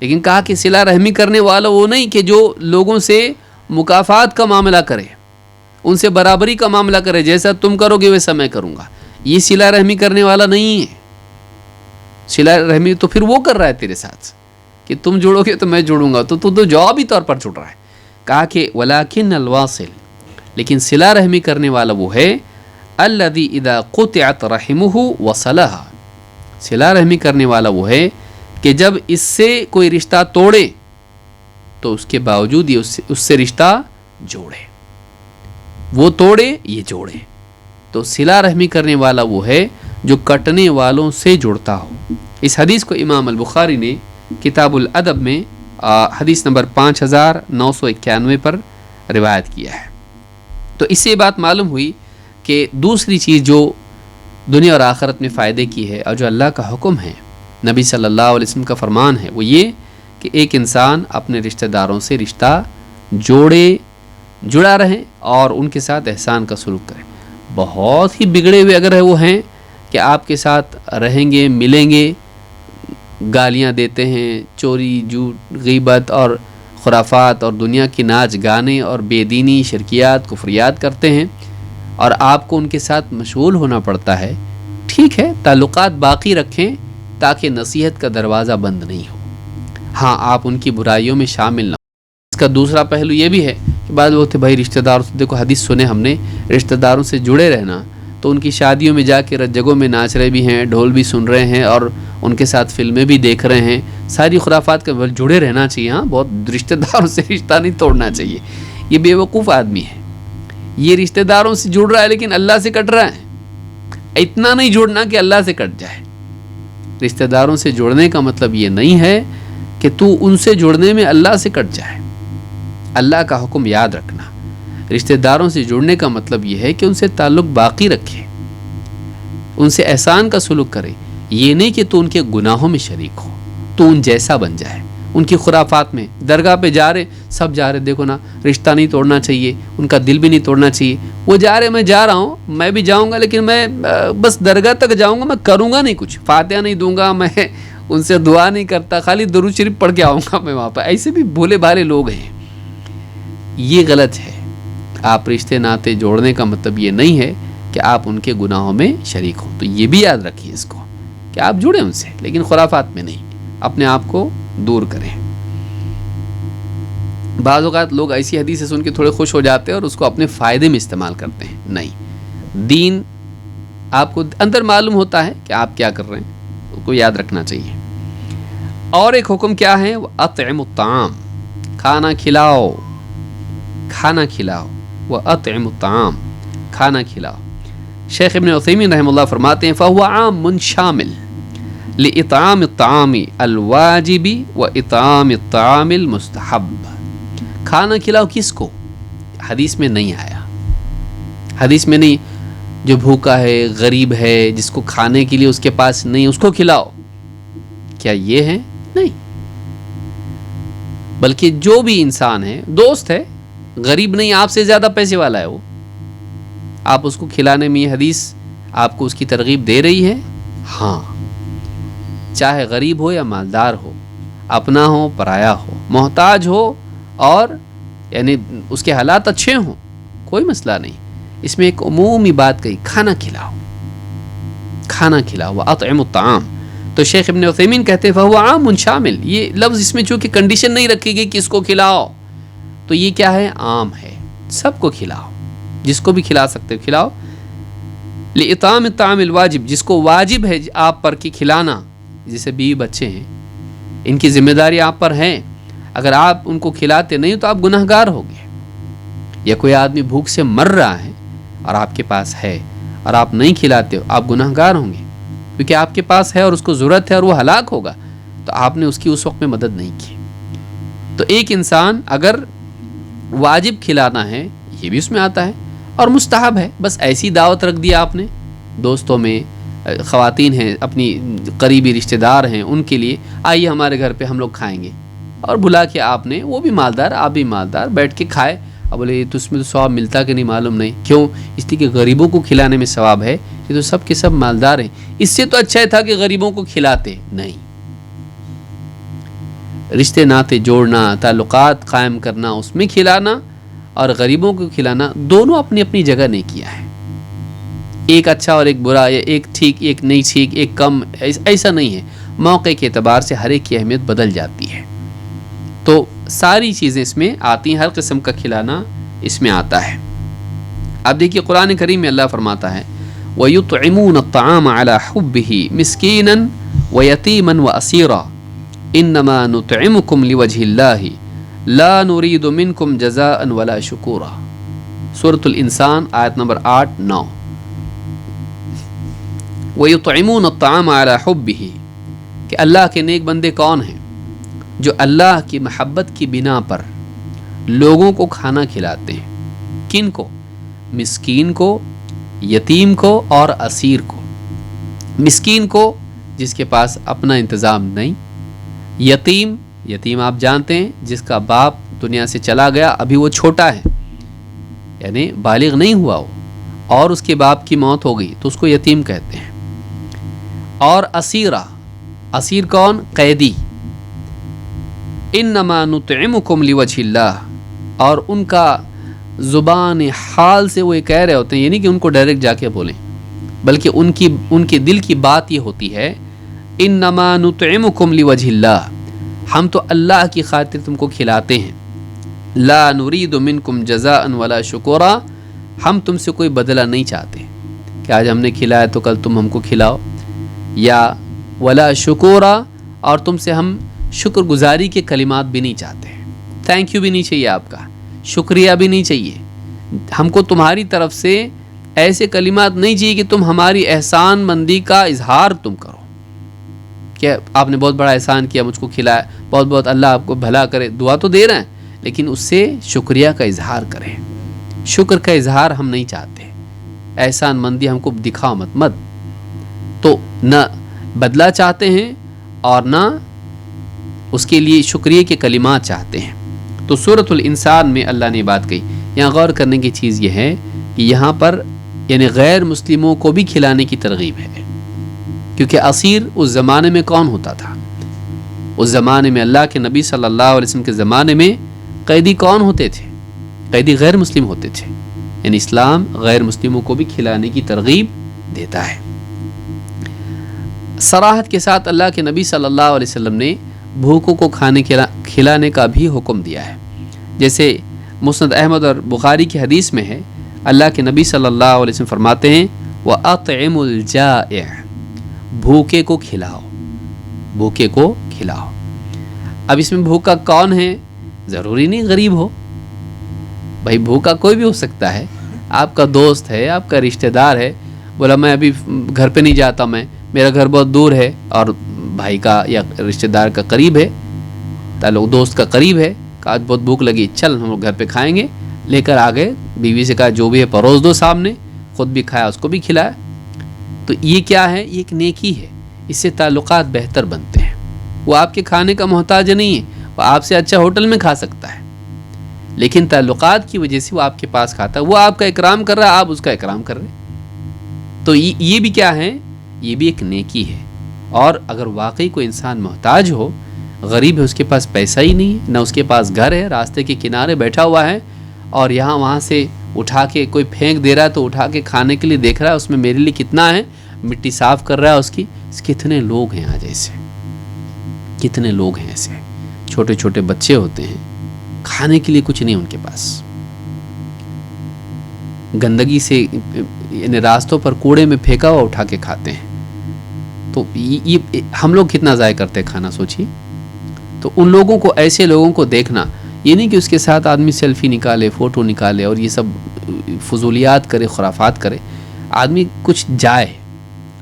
لیکن کہا کہ صلہ رحمی کرنے والا وہ نہیں کہ جو لوگوں سے مکافات کا معاملہ کرے، ان سے برابری کا معاملہ کرے، جیسا تم کرو گے ویسا میں کروں گا، یہ صلہ رحمی کرنے والا نہیں ہے۔ صلہ رحمی تو پھر وہ کر رہا ہے تیرے ساتھ کہ تم جوڑو گے تو میں جوڑوں گا، تو جوابی طور پر جڑ رہا ہے۔ کہا کہ ولیکن الواصل، لیکن صلہ رحمی کرنے والا وہ ہے الذی اذا قطعت رحمہ وصلھا، صلہ رحمی کرنے والا وہ ہے کہ جب اس سے کوئی رشتہ توڑے تو اس کے باوجود یہ اس سے رشتہ جوڑے، وہ توڑے یہ جوڑے۔ تو صلہ رحمی کرنے والا وہ ہے جو کٹنے والوں سے جڑتا ہو۔ اس حدیث کو امام البخاری نے کتاب الادب میں حدیث نمبر 5991 پر روایت کیا ہے۔ تو اس سے یہ بات معلوم ہوئی کہ دوسری چیز جو دنیا اور آخرت میں فائدے کی ہے اور جو اللہ کا حکم ہے، نبی صلی اللہ علیہ وسلم کا فرمان ہے، وہ یہ کہ ایک انسان اپنے رشتہ داروں سے رشتہ جڑا رہے اور ان کے ساتھ احسان کا سلوک کرے۔ بہت ہی بگڑے ہوئے اگر وہ ہیں کہ آپ کے ساتھ رہیں گے، ملیں گے، گالیاں دیتے ہیں، چوری، جھوٹ، غیبت اور خرافات اور دنیا کی ناچ گانے اور بے دینی، شرکیات، کفریات کرتے ہیں، اور آپ کو ان کے ساتھ مشغول ہونا پڑتا ہے، ٹھیک ہے، تعلقات باقی رکھیں تاکہ نصیحت کا دروازہ بند نہیں ہو۔ ہاں، آپ ان کی برائیوں میں شامل نہ ہو۔ اس کا دوسرا پہلو یہ بھی ہے کہ بعض لوگ تھے بھائی رشتہ داروں سے، دیکھو حدیث سنے ہم نے، رشتہ داروں سے جڑے رہنا، تو ان کی شادیوں میں جا کے جگہوں میں ناچ رہے بھی ہیں، ڈھول بھی سن رہے ہیں اور ان کے ساتھ فلمیں بھی دیکھ رہے ہیں، ساری خرافات کے جڑے رہنا چاہیے۔ ہاں، بہت رشتہ داروں سے رشتہ نہیں توڑنا چاہیے، یہ بے وقوف آدمی ہے۔ یہ رشتہ داروں سے جڑ رہا ہے لیکن اللہ سے کٹ رہا ہے۔ اتنا نہیں جڑنا کہ اللہ سے کٹ جائے۔ رشتہ داروں سے جڑنے کا مطلب یہ نہیں ہے کہ تو ان سے جڑنے میں اللہ سے کٹ جائے۔ اللہ کا حکم یاد رکھنا، رشتہ داروں سے جڑنے کا مطلب یہ ہے کہ ان سے تعلق باقی رکھے، ان سے احسان کا سلوک کرے، یہ نہیں کہ تو ان کے گناہوں میں شریک ہو، تو ان جیسا بن جائے، ان کی خرافات میں۔ درگاہ پہ جا رہے، سب جا رہے، دیکھو نا، رشتہ نہیں توڑنا چاہیے، ان کا دل بھی نہیں توڑنا چاہیے۔ وہ جا رہے، میں جا رہا ہوں، میں بھی جاؤں گا، لیکن میں بس درگاہ تک جاؤں گا، میں کروں گا نہیں کچھ، فاتحہ نہیں دوں گا، میں ان سے دعا نہیں کرتا، خالی درود شریف پڑھ کے آؤں گا میں وہاں پہ۔ ایسے بھی بھولے بھالے لوگ ہیں، یہ غلط ہے۔ آپ رشتے ناطے جوڑنے کا مطلب یہ نہیں ہے کہ آپ ان کے گناہوں میں شریک ہوں۔ تو یہ بھی یاد رکھیے اس کو کہ آپ جڑیں ان سے، لیکن خرافات میں نہیں، اپنے آپ کو دور کریں۔ بعض اوقات لوگ ایسی حدیثیں سن کے تھوڑے خوش ہو جاتے ہیں اور اس کو اپنے فائدے میں استعمال کرتے ہیں۔ نہیں، دین آپ کو اندر معلوم ہوتا ہے کہ آپ کیا کر رہے ہیں، اس کو یاد رکھنا چاہیے۔ اور ایک حکم کیا ہے، وہ اطعم الطعام، کھانا کھلاؤ، کھانا کھلاؤ، وہ اطعم الطعام، کھانا کھلاؤ۔ شیخ ابن عثیمین رحمہ اللہ فرماتے ہیں فهو عام شامل لإطعام الطعام الواجب وإطعام الطعام المستحب۔ کھانا کھلاؤ کس کو؟ حدیث میں نہیں آیا، حدیث میں نہیں، جو بھوکا ہے، غریب ہے، جس کو کھانے کے لیے اس کے پاس نہیں، اس کو کھلاؤ، کیا یہ ہے؟ نہیں، بلکہ جو بھی انسان ہے، دوست ہے، غریب نہیں، آپ سے زیادہ پیسے والا ہے وہ، آپ اس کو کھلانے میں یہ حدیث آپ کو اس کی ترغیب دے رہی ہے؟ ہاں، چاہے غریب ہو یا مالدار ہو، اپنا ہو پرایا ہو، محتاج ہو اور یعنی اس کے حالات اچھے ہوں، کوئی مسئلہ نہیں۔ اس میں ایک عمومی بات کہی، کھانا کھلاؤ، کھانا کھلاؤ، وَأَطْعِمُ الطَّعَامَ۔ تو شیخ ابن عثیمین کہتے ہیں فَهُوَ عَامٌ شامل، یہ لفظ اس میں چونکہ کنڈیشن نہیں رکھی گئی کہ اس کو کھلاؤ، تو یہ کیا ہے؟ عام ہے، سب کو کھلاؤ، جس کو بھی کھلا سکتے ہو کھلاؤ۔ لِإِطْعَامِ الطَّعَامِ الْوَاجِب، جس کو واجب ہے آپ پر کہ کھلانا، جیسے بیوی بچے ہیں، ان کی ذمہ داری آپ پر ہے، اگر آپ ان کو کھلاتے نہیں تو آپ گناہ گار ہوگے۔ یا کوئی آدمی بھوک سے مر رہا ہے اور آپ کے پاس ہے اور آپ نہیں کھلاتے ہو، آپ گناہ گار ہوں گے، کیونکہ آپ کے پاس ہے اور اس کو ضرورت ہے اور وہ ہلاک ہوگا، تو آپ نے اس کی اس وقت میں مدد نہیں کی۔ تو ایک انسان اگر واجب کھلانا ہے، یہ بھی اس میں آتا ہے، اور مستحب ہے، بس ایسی دعوت رکھ دی آپ نے، دوستوں میں، خواتین ہیں اپنی قریبی رشتہ دار ہیں، ان کے لیے آئیے ہمارے گھر پہ ہم لوگ کھائیں گے، اور بلا کے آپ نے، وہ بھی مالدار آپ بھی مالدار، بیٹھ کے کھائے، اب بولے تو اس میں تو ثواب ملتا کہ نہیں معلوم نہیں، کیوں؟ اس لیے کہ غریبوں کو کھلانے میں ثواب ہے، یہ تو سب کے سب مالدار ہیں، اس سے تو اچھا تھا کہ غریبوں کو کھلاتے نہیں۔ رشتے ناتے جوڑنا، تعلقات قائم کرنا، اس میں کھلانا اور غریبوں کو کھلانا، دونوں اپنی اپنی جگہ نے کیا ہے. ایک اچھا اور ایک برا، یا ایک ٹھیک ایک نہیں ٹھیک، ایک کم، ایسا نہیں ہے. موقع کے اعتبار سے ہر ایک کی اہمیت بدل جاتی ہے. تو ساری چیزیں اس میں آتی ہیں، ہر قسم کا کھلانا اس میں آتا ہے. اب دیکھیے قرآن کریم میں اللہ فرماتا ہے وَيُطْعِمُونَ الطَّعَامَ عَلَى حُبِّهِ مِسْكِينًا وَيَتِيمًا وَأَسِيرًا إِنَّمَا نُطْعِمُكُمْ لِوَجْهِ اللَّهِ لَا نُرِيدُ مِنْكُمْ جَزَاءً وَلَا شُكُورًا. سورۃ الانسان آیت نمبر 8-9. وَيُطْعِمُونَ الطَّعَامَ عَلَى حُبِّهِ کہ اللہ کے نیک بندے کون ہیں؟ جو اللہ کی محبت کی بنا پر لوگوں کو کھانا کھلاتے ہیں. کن کو؟ مسکین کو، یتیم کو اور اسیر کو. مسکین کو جس کے پاس اپنا انتظام نہیں، یتیم آپ جانتے ہیں جس کا باپ دنیا سے چلا گیا، ابھی وہ چھوٹا ہے یعنی بالغ نہیں ہوا وہ، اور اس کے باپ کی موت ہو گئی تو اس کو یتیم کہتے ہیں. اور اسیر کون؟ قیدی. انما نطعمکم لوجہ اللہ، اور ان کا زبان حال سے وہ یہ کہہ رہے ہوتے ہیں، یعنی کہ ان کو ڈائریکٹ جا کے بولیں، بلکہ ان کے دل کی بات یہ ہوتی ہے انما نطعمکم لوجہ اللہ، ہم تو اللہ کی خاطر تم کو کھلاتے ہیں. لا نرید منکم جزاء ولا شکورا، ہم تم سے کوئی بدلہ نہیں چاہتے کہ آج ہم نے کھلایا تو کل تم ہم کو کھلاؤ، یا ولا شکورا، اور تم سے ہم شکر گزاری کے کلمات بھی نہیں چاہتے. تھینک یو بھی نہیں چاہیے، آپ کا شکریہ بھی نہیں چاہیے. ہم کو تمہاری طرف سے ایسے کلمات نہیں چاہیے کہ تم ہماری احسان مندی کا اظہار تم کرو کہ آپ نے بہت بڑا احسان کیا، مجھ کو کھلایا، بہت بہت اللہ آپ کو بھلا کرے. دعا تو دے رہے ہیں لیکن اس سے شکریہ کا اظہار کریں. شکر کا اظہار ہم نہیں چاہتے، احسان مندی ہم کو دکھاؤ مت. تو نہ بدلہ چاہتے ہیں اور نہ اس کے لیے شکریہ کے کلمات چاہتے ہیں. تو سورۃ الانسان میں اللہ نے بات کہی. یہاں غور کرنے کی چیز یہ ہے کہ یہاں پر یعنی غیر مسلموں کو بھی کھلانے کی ترغیب ہے، کیونکہ اسیر اس زمانے میں کون ہوتا تھا؟ اس زمانے میں اللہ کے نبی صلی اللہ علیہ وسلم کے زمانے میں قیدی کون ہوتے تھے؟ قیدی غیر مسلم ہوتے تھے. یعنی اسلام غیر مسلموں کو بھی کھلانے کی ترغیب دیتا ہے. صراحت کے ساتھ اللہ کے نبی صلی اللہ علیہ وسلم نے بھوکوں کو کھلانے کا بھی حکم دیا ہے. جیسے مسند احمد اور بخاری کی حدیث میں ہے، اللہ کے نبی صلی اللہ علیہ وسلم فرماتے ہیں وَأَطْعِمُ الْجَائِعَ، بھوکے کو کھلاؤ، بھوکے کو کھلاؤ. اب اس میں بھوکا کون ہے؟ ضروری نہیں غریب ہو بھائی، بھوکا کوئی بھی ہو سکتا ہے. آپ کا دوست ہے، آپ کا رشتہ دار ہے، بولا میں ابھی گھر پہ نہیں جاتا، میرا گھر بہت دور ہے، اور بھائی کا یا رشتہ دار کا قریب ہے، تعلق دوست کا قریب ہے، کہ آج بہت بھوک لگی، چل ہم لوگ گھر پہ کھائیں گے. لے کر آ گئے، بیوی سے کہا جو بھی ہے پروس دو سامنے، خود بھی کھایا، اس کو بھی کھلایا. تو یہ کیا ہے؟ یہ ایک نیکی ہے، اس سے تعلقات بہتر بنتے ہیں. وہ آپ کے کھانے کا محتاج نہیں ہے، وہ آپ سے اچھا ہوٹل میں کھا سکتا ہے، لیکن تعلقات کی وجہ سے وہ آپ کے پاس کھاتا ہے، وہ آپ کا اکرام کر رہا ہے، آپ اس کا اکرام کر رہے ہیں. تو یہ بھی کیا ہے؟ یہ بھی ایک نیکی ہے. اور اگر واقعی کوئی انسان محتاج ہو، غریب ہے، اس کے پاس پیسہ ہی نہیں ہے، نہ اس کے پاس گھر ہے، راستے کے کنارے بیٹھا ہوا ہے، اور یہاں وہاں سے اٹھا کے کوئی پھینک دے رہا ہے تو اٹھا کے کھانے کے لیے دیکھ رہا ہے اس میں میرے لیے کتنا ہے، مٹی صاف کر رہا ہے اس کی. کتنے لوگ ہیں آج ایسے، کتنے لوگ ہیں ایسے، چھوٹے چھوٹے بچے ہوتے ہیں، کھانے کے لیے کچھ نہیں ان کے پاس، گندگی سے یعنی راستوں پر کوڑے میں پھینکا ہوا اٹھا کے کھاتے ہیں. تو یہ ہم لوگ کتنا ضائع کرتے ہیں کھانا، سوچیے. تو ان لوگوں کو، ایسے لوگوں کو دیکھنا، یہ نہیں کہ اس کے ساتھ آدمی سیلفی نکالے، فوٹو نکالے اور یہ سب فضولیات کرے، خرافات کرے. آدمی کچھ جائے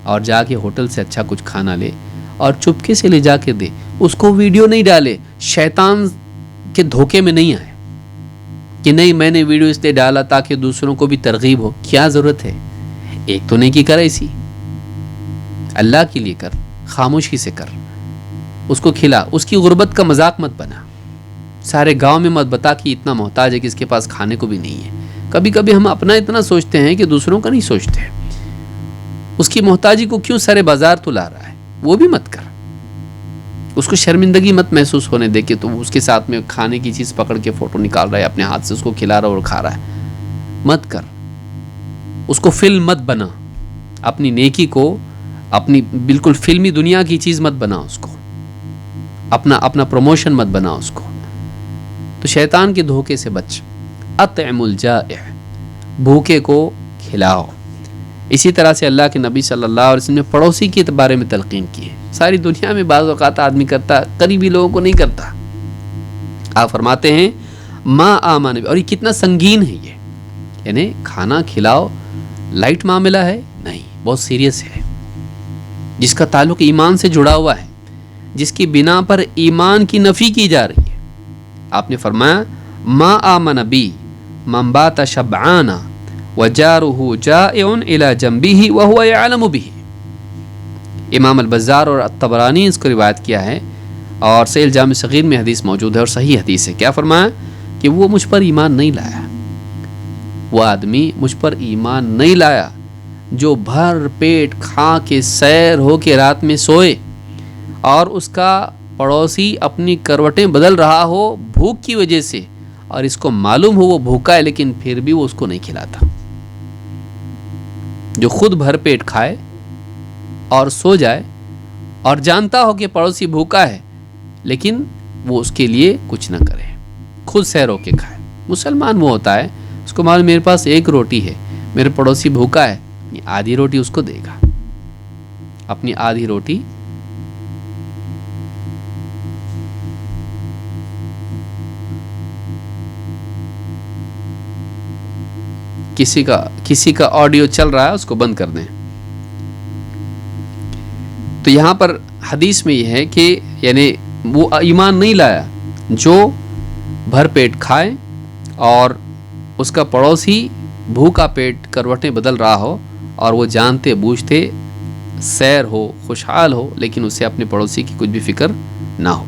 اور جا کے ہوٹل سے اچھا کچھ کھانا لے اور چپکے سے لے جا کے دے، اس کو ویڈیو نہیں ڈالے، شیطان کے دھوکے میں نہیں آئے کہ نہیں میں نے ویڈیو اس لیے ڈالا تاکہ دوسروں کو بھی ترغیب ہو. کیا ضرورت ہے؟ ایک تو نیکی کر، ایسی اللہ کے لیے کر، خاموشی سے کر، اس کو کھلا. اس کی غربت کا مذاق مت بنا، سارے گاؤں میں مت بتا کہ اتنا محتاج ہے کہ اس کے پاس کھانے کو بھی نہیں ہے. کبھی کبھی ہم اپنا اتنا سوچتے ہیں کہ دوسروں کا نہیں سوچتے. اس کی محتاجی کو کیوں سارے بازار تو لا رہا ہے، وہ بھی مت کر، اس کو شرمندگی مت محسوس ہونے دے کہ تو اس کے ساتھ میں کھانے کی چیز پکڑ کے فوٹو نکال رہا ہے اپنے ہاتھ سے، اس کو کھلا رہا اور کھا رہا ہے، مت کر، اس کو فلم مت بنا، اپنی نیکی کو اپنی بالکل فلمی دنیا کی چیز مت بنا، اس کو اپنا پروموشن مت بنا اس کو۔ تو شیطان کے دھوکے سے بچ۔ اطعم الجائع، بھوکے کو کھلاؤ۔ اسی طرح سے اللہ کے نبی صلی اللہ علیہ وسلم نے پڑوسی کے بارے میں تلقین کی ہے۔ ساری دنیا میں بعض اوقات آدمی کرتا، قریبی لوگوں کو نہیں کرتا۔ آپ فرماتے ہیں ما آمن، اور یہ کتنا سنگین ہے یہ، یعنی کھانا کھلاؤ لائٹ معاملہ ہے نہیں، بہت سیریس ہے، جس کا تعلق ایمان سے جڑا ہوا ہے، جس کی بنا پر ایمان کی نفی کی جا رہی ہے۔ آپ نے فرمایا ما آمن بی من بات شبعانا وجارہ جائع الی جنبہ وہو یعلم بہ۔ امام البزار اور الطبرانی اس کو روایت کیا ہے، اور صحیح الجامع صغیر میں حدیث موجود ہے اور صحیح حدیث ہے۔ کیا فرمایا کہ وہ مجھ پر ایمان نہیں لایا، وہ آدمی مجھ پر ایمان نہیں لایا جو بھر پیٹ کھا کے سیر ہو کے رات میں سوئے اور اس کا پڑوسی اپنی کروٹیں بدل رہا ہو بھوک کی وجہ سے، اور اس کو معلوم ہو وہ بھوکا ہے لیکن پھر بھی وہ اس کو نہیں کھلاتا۔ جو خود بھر پیٹ کھائے اور سو جائے اور جانتا ہو کہ پڑوسی بھوکا ہے لیکن وہ اس کے لیے کچھ نہ کرے، خود سیر ہو کے کھائے۔ مسلمان وہ ہوتا ہے اس کو معلوم میرے پاس ایک روٹی ہے، میرے پڑوسی بھوکا ہے، آدھی روٹی اس کو دے گا، اپنی آدھی روٹی کسی کا آڈیو چل رہا ہے اس کو بند کر دیں۔ تو یہاں پر حدیث میں یہ ہے کہ یعنی وہ ایمان نہیں لایا جو بھر پیٹ کھائے اور اس کا پڑوسی بھوکا پیٹ کروٹیں بدل رہا ہو اور وہ جانتے بوجھتے سیر ہو، خوشحال ہو، لیکن اسے اپنے پڑوسی کی کچھ بھی فکر نہ ہو۔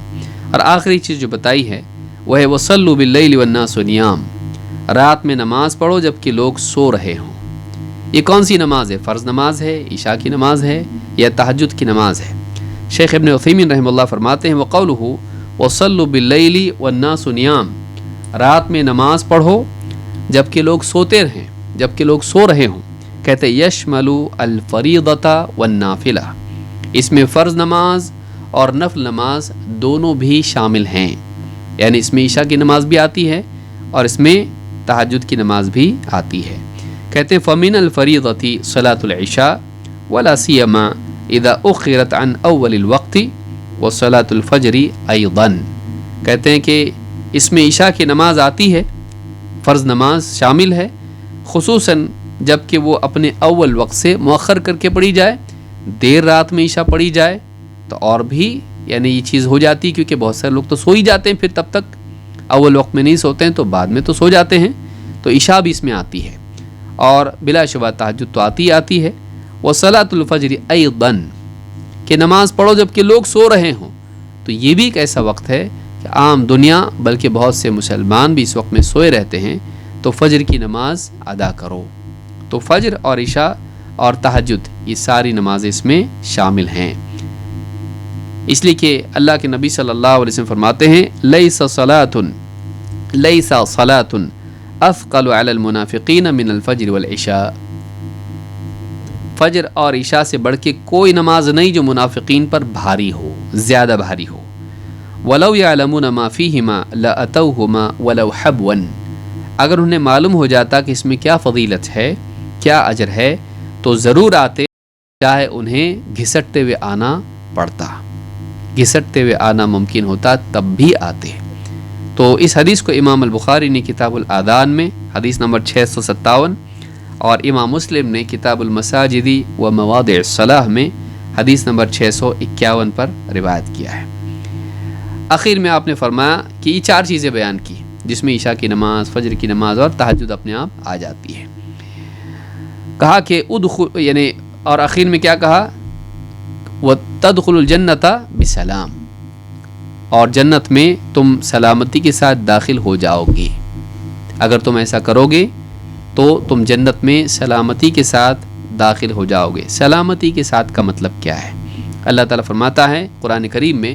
اور آخری چیز جو بتائی ہے وہ ہے وَصَلُّوا بِاللَّيْلِ وَالنَّاسُ نِيَامٌ، رات میں نماز پڑھو جبکہ لوگ سو رہے ہوں۔ یہ کون سی نماز ہے؟ فرض نماز ہے، عشاء کی نماز ہے، یا تہجد کی نماز ہے؟ شیخ ابن عثیمین رحمہ اللہ فرماتے ہیں وَقَوْلُهُ وَصَلُّوا بِاللَّيْلِ وَالنَّاسُ نِيَامٌ، رات میں نماز پڑھو جبکہ لوگ سوتے رہیں، جبکہ لوگ سو رہے ہوں۔ کہتے یشمل الفریضۃ والنافلہ، اس میں فرض نماز اور نفل نماز دونوں بھی شامل ہیں، یعنی اس میں عشاء کی نماز بھی آتی ہے اور اس میں تہجد کی نماز بھی آتی ہے۔ کہتے ہیں فَمِنَ الْفَرِيضَةِ صَلَاةُ الْعِشَاءِ وَلَا سِيَّمَا إِذَا أُخِّرَتْ عَنْ أَوَّلِ الْوَقْتِ وَصَلَاةُ الْفَجْرِ أَيْضًا، کہتے ہیں کہ اس میں عشاء کی نماز آتی ہے، فرض نماز شامل ہے، خصوصاً جب کہ وہ اپنے اول وقت سے مؤخر کر کے پڑھی جائے، دیر رات میں عشاء پڑھی جائے تو اور بھی یعنی یہ چیز ہو جاتی، کیونکہ بہت سارے لوگ تو سو ہی جاتے ہیں، پھر تب تک اول وقت میں نہیں سوتے ہیں تو بعد میں تو سو جاتے ہیں، تو عشاء بھی اس میں آتی ہے، اور بلا شبہ تہجد تو آتی ہے۔ وصلاۃ الفجر ایضاً، کہ نماز پڑھو جب کہ لوگ سو رہے ہوں، تو یہ بھی ایک ایسا وقت ہے کہ عام دنیا بلکہ بہت سے مسلمان بھی اس وقت میں سوئے رہتے ہیں، تو فجر کی نماز ادا کرو۔ تو فجر اور عشاء اور تہجد یہ ساری نمازیں اس میں شامل ہیں، اس لیے کہ اللہ کے نبی صلی اللہ علیہ وسلم فرماتے ہیں لیس صلاۃ اثقل علی المنافقین من الفجر والعشاء، فجر اور عشاء سے بڑھ کے کوئی نماز نہیں جو منافقین پر بھاری ہو، زیادہ بھاری ہو۔ ولو یعلمون ما فیہما لاتوہما ولو حبوا، اگر انہیں معلوم ہو جاتا کہ اس میں کیا فضیلت ہے، کیا اجر ہے، تو ضرور آتے، چاہے انہیں گھسٹتے ہوئے آنا پڑتا، گھسٹتے ہوئے آنا ممکن ہوتا تب بھی آتے۔ تو اس حدیث کو امام البخاری نے کتاب الادان میں حدیث نمبر 657 اور امام مسلم نے کتاب المساجد و مواضع الصلاح میں حدیث نمبر 651 پر روایت کیا ہے۔ آخر میں آپ نے فرمایا کہ یہ چار چیزیں بیان کی جس میں عشاء کی نماز، فجر کی نماز اور تہجد اپنے آپ آ جاتی ہے۔ کہا کہ ادخل، یعنی اور آخر میں کیا کہا، وَتَدْخُلُ الْجَنَّةَ بِسَلام، اور جنت میں تم سلامتی کے ساتھ داخل ہو جاؤ گے۔ اگر تم ایسا کرو گے تو تم جنت میں سلامتی کے ساتھ داخل ہو جاؤ گے۔ سلامتی کے ساتھ کا مطلب کیا ہے؟ اللہ تعالیٰ فرماتا ہے قرآن کریم میں